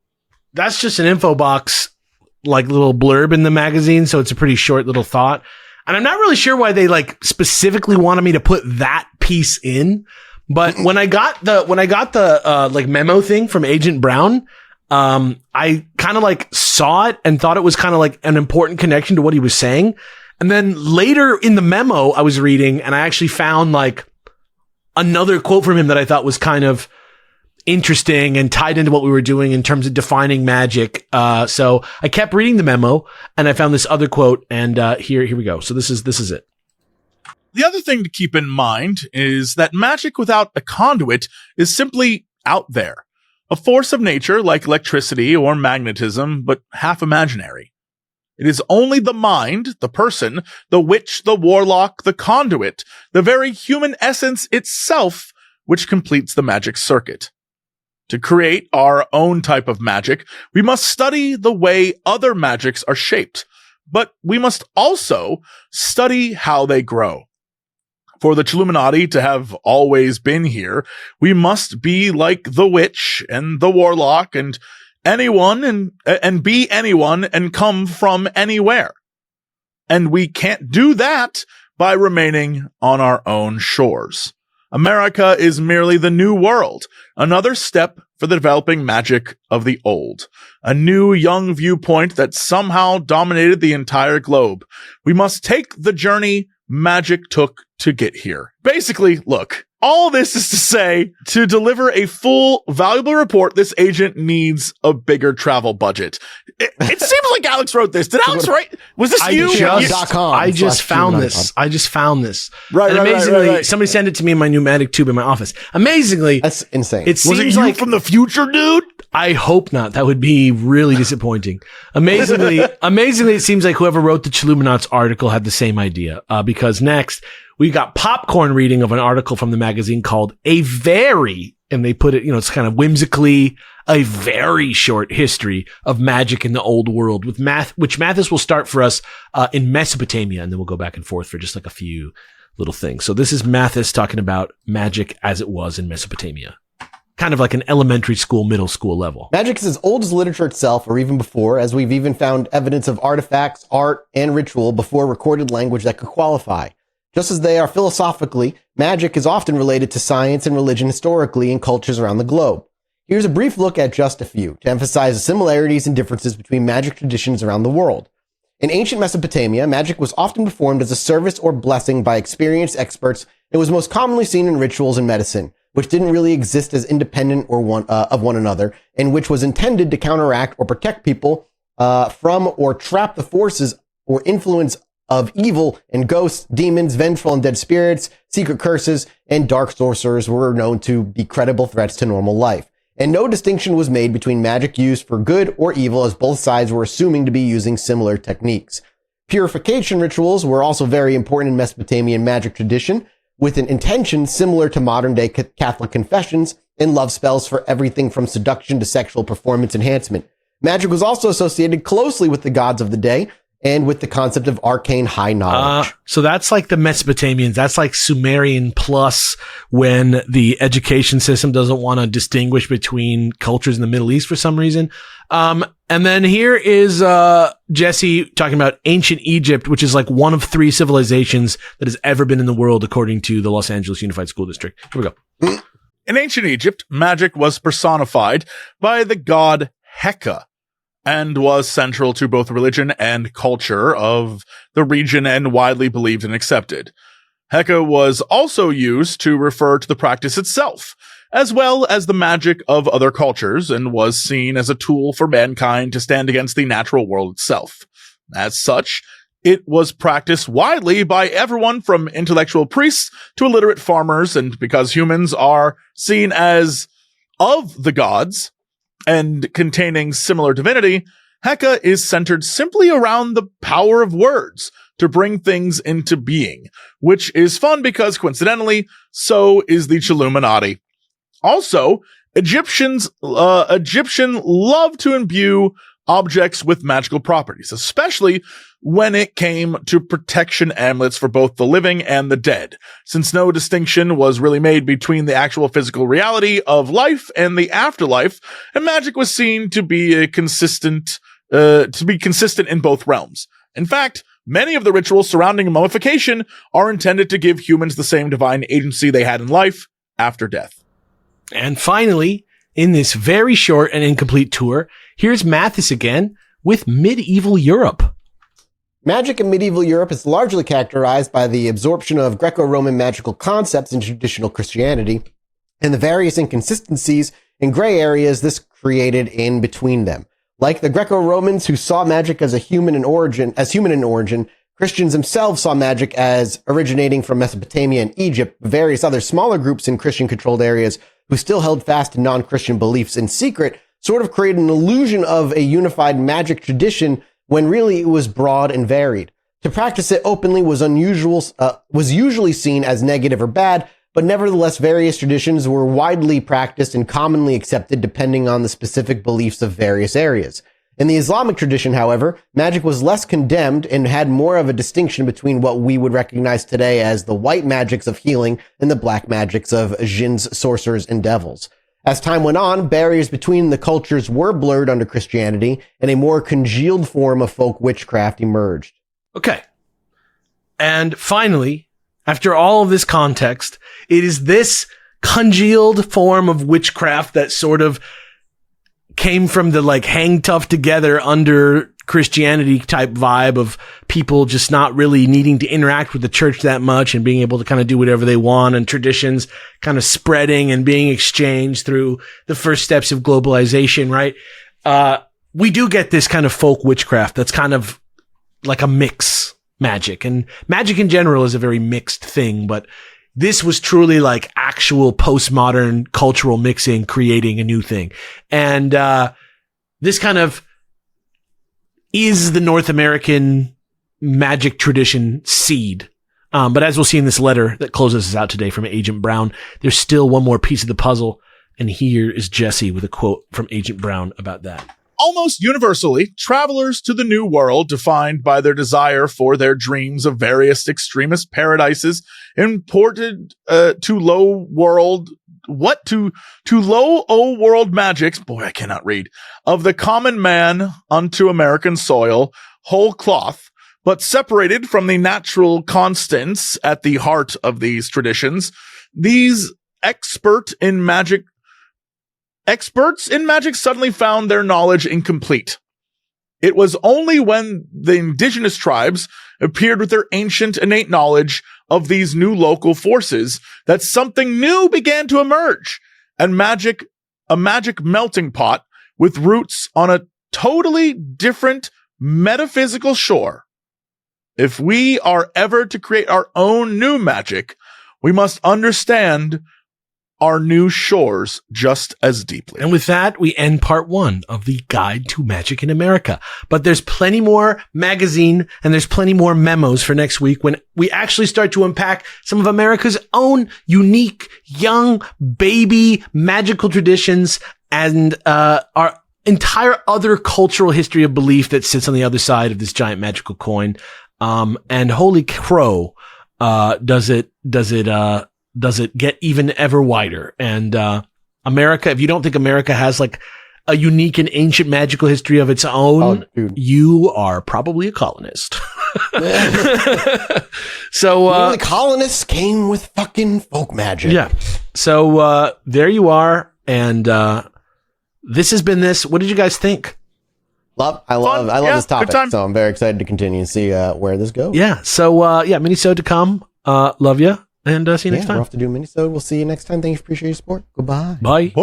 that's just an info box, like little blurb in the magazine. So it's a pretty short little thought. And I'm not really sure why they like specifically wanted me to put that piece in. But when I got the like memo thing from Agent Brown, I kind of like saw it and thought it was kind of like an important connection to what he was saying. And then later in the memo I was reading, and I actually found like another quote from him that I thought was kind of interesting and tied into what we were doing in terms of defining magic. So I kept reading the memo and I found this other quote, and here we go. So this is it. The other thing to keep in mind is that magic without a conduit is simply out there. A force of nature like electricity or magnetism, but half imaginary. It is only the mind, the person, the witch, the warlock, the conduit, the very human essence itself, which completes the magic circuit. To create our own type of magic, we must study the way other magics are shaped, but we must also study how they grow. For the Chilluminati to have always been here, we must be like the witch and the warlock and anyone and be anyone and come from anywhere. And we can't do that by remaining on our own shores. America is merely the new world, another step for the developing magic of the old, a new young viewpoint that somehow dominated the entire globe. We must take the journey magic took to get here. Basically, look, all this is to say, to deliver a full, valuable report, this agent needs a bigger travel budget. It seems like Alex wrote this. Did Alex write? Was this you? I just found this. Right, and amazingly, right. somebody sent it to me in my pneumatic tube in my office. Amazingly, That's insane. It seems Was it you like from the future, dude? I hope not. That would be really disappointing. Amazingly, it seems like whoever wrote the Chilluminati article had the same idea. Because next we got popcorn reading of an article from the magazine called and they put it, it's kind of whimsically, a very short history of magic in the old world with which Mathis will start for us, in Mesopotamia. And then we'll go back and forth for just like a few little things. So this is Mathis talking about magic as it was in Mesopotamia. Kind of like an elementary school, middle school level. Magic is as old as literature itself, or even before, as we've even found evidence of artifacts, art, and ritual before recorded language that could qualify. Just as they are philosophically, magic is often related to science and religion historically in cultures around the globe. Here's a brief look at just a few, to emphasize the similarities and differences between magic traditions around the world. In ancient Mesopotamia, magic was often performed as a service or blessing by experienced experts and was most commonly seen in rituals and medicine, which didn't really exist as independent of one another, and which was intended to counteract or protect people from or trap the forces or influence of evil and ghosts, demons, vengeful and dead spirits, secret curses, and dark sorcerers were known to be credible threats to normal life. And no distinction was made between magic used for good or evil, as both sides were assuming to be using similar techniques. Purification rituals were also very important in Mesopotamian magic tradition, with an intention similar to modern-day Catholic confessions and love spells for everything from seduction to sexual performance enhancement. Magic was also associated closely with the gods of the day and with the concept of arcane high knowledge. So that's like the Mesopotamians. That's like Sumerian plus when the education system doesn't want to distinguish between cultures in the Middle East for some reason. And then here is Jesse talking about ancient Egypt, which is like one of 3 civilizations that has ever been in the world, according to the Los Angeles Unified School District. Here we go. In ancient Egypt, magic was personified by the god Heka and was central to both religion and culture of the region and widely believed and accepted. Heka was also used to refer to the practice itself, as well as the magic of other cultures, and was seen as a tool for mankind to stand against the natural world itself. As such, it was practiced widely by everyone from intellectual priests to illiterate farmers, and because humans are seen as of the gods and containing similar divinity, Heka is centered simply around the power of words to bring things into being, which is fun because coincidentally, so is the Chilluminati. Also, Egyptian love to imbue objects with magical properties, especially when it came to protection amulets for both the living and the dead, since no distinction was really made between the actual physical reality of life and the afterlife, and magic was seen to be consistent in both realms. In fact, many of the rituals surrounding mummification are intended to give humans the same divine agency they had in life after death. And finally, in this very short and incomplete tour, here's Mathis again with medieval Europe. Magic in medieval Europe is largely characterized by the absorption of Greco-Roman magical concepts in traditional Christianity and the various inconsistencies and gray areas this created in between them. Like the Greco-Romans, who saw magic as human in origin, Christians themselves saw magic as originating from Mesopotamia and Egypt. Various other smaller groups in Christian-controlled areas who still held fast to non-Christian beliefs in secret sort of created an illusion of a unified magic tradition when really it was broad and varied. To practice it openly was usually seen as negative or bad, but nevertheless various traditions were widely practiced and commonly accepted depending on the specific beliefs of various areas. In the Islamic tradition, however, magic was less condemned and had more of a distinction between what we would recognize today as the white magics of healing and the black magics of jinns, sorcerers, and devils. As time went on, barriers between the cultures were blurred under Christianity, and a more congealed form of folk witchcraft emerged. Okay. And finally, after all of this context, it is this congealed form of witchcraft that sort of came from the like hang tough together under Christianity type vibe of people just not really needing to interact with the church that much and being able to kind of do whatever they want, and traditions kind of spreading and being exchanged through the first steps of globalization, right? We do get this kind of folk witchcraft that's kind of like a mix magic, and magic in general is a very mixed thing, but this was truly like actual postmodern cultural mixing, creating a new thing. And this kind of is the North American magic tradition seed. But as we'll see in this letter that closes us out today from Agent Brown, there's still one more piece of the puzzle. And here is Jesse with a quote from Agent Brown about that. Almost universally, travelers to the New World, defined by their desire for their dreams of various extremist paradises, imported to low world magics, boy, I cannot read, of the common man unto American soil, whole cloth, but separated from the natural constants at the heart of these traditions. These experts in magic suddenly found their knowledge incomplete. It was only when the indigenous tribes appeared with their ancient innate knowledge of these new local forces that something new began to emerge, and a magic melting pot with roots on a totally different metaphysical shore. If we are ever to create our own new magic, we must understand our new shores just as deeply. And with that, we end part 1 of the Guide to Magic in America. But there's plenty more magazine and there's plenty more memos for next week when we actually start to unpack some of America's own unique, young, baby magical traditions and our entire other cultural history of belief that sits on the other side of this giant magical coin. And holy crow, does it get even ever wider? And America, if you don't think America has like a unique and ancient magical history of its own, you are probably a colonist. So the colonists came with fucking folk magic. Yeah. So there you are, and this has been this. What did you guys think? I love this topic, so I'm very excited to continue and see where this goes. Yeah. So minisode to come. Love you. And see you next time. We're off to do a minisode. We'll see you next time. Thank you for appreciating your support. Goodbye. Bye. Bye.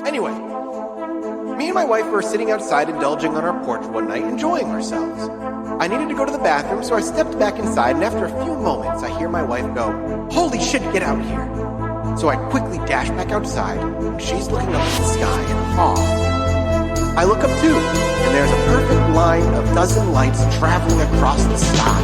Anyway, me and my wife were sitting outside indulging on our porch one night, enjoying ourselves. I needed to go to the bathroom, so I stepped back inside, and after a few moments, I hear my wife go, "Holy shit, get out here." So I quickly dash back outside, and she's looking up at the sky in awe. I look up too, and there's a perfect line of dozen lights traveling across the sky.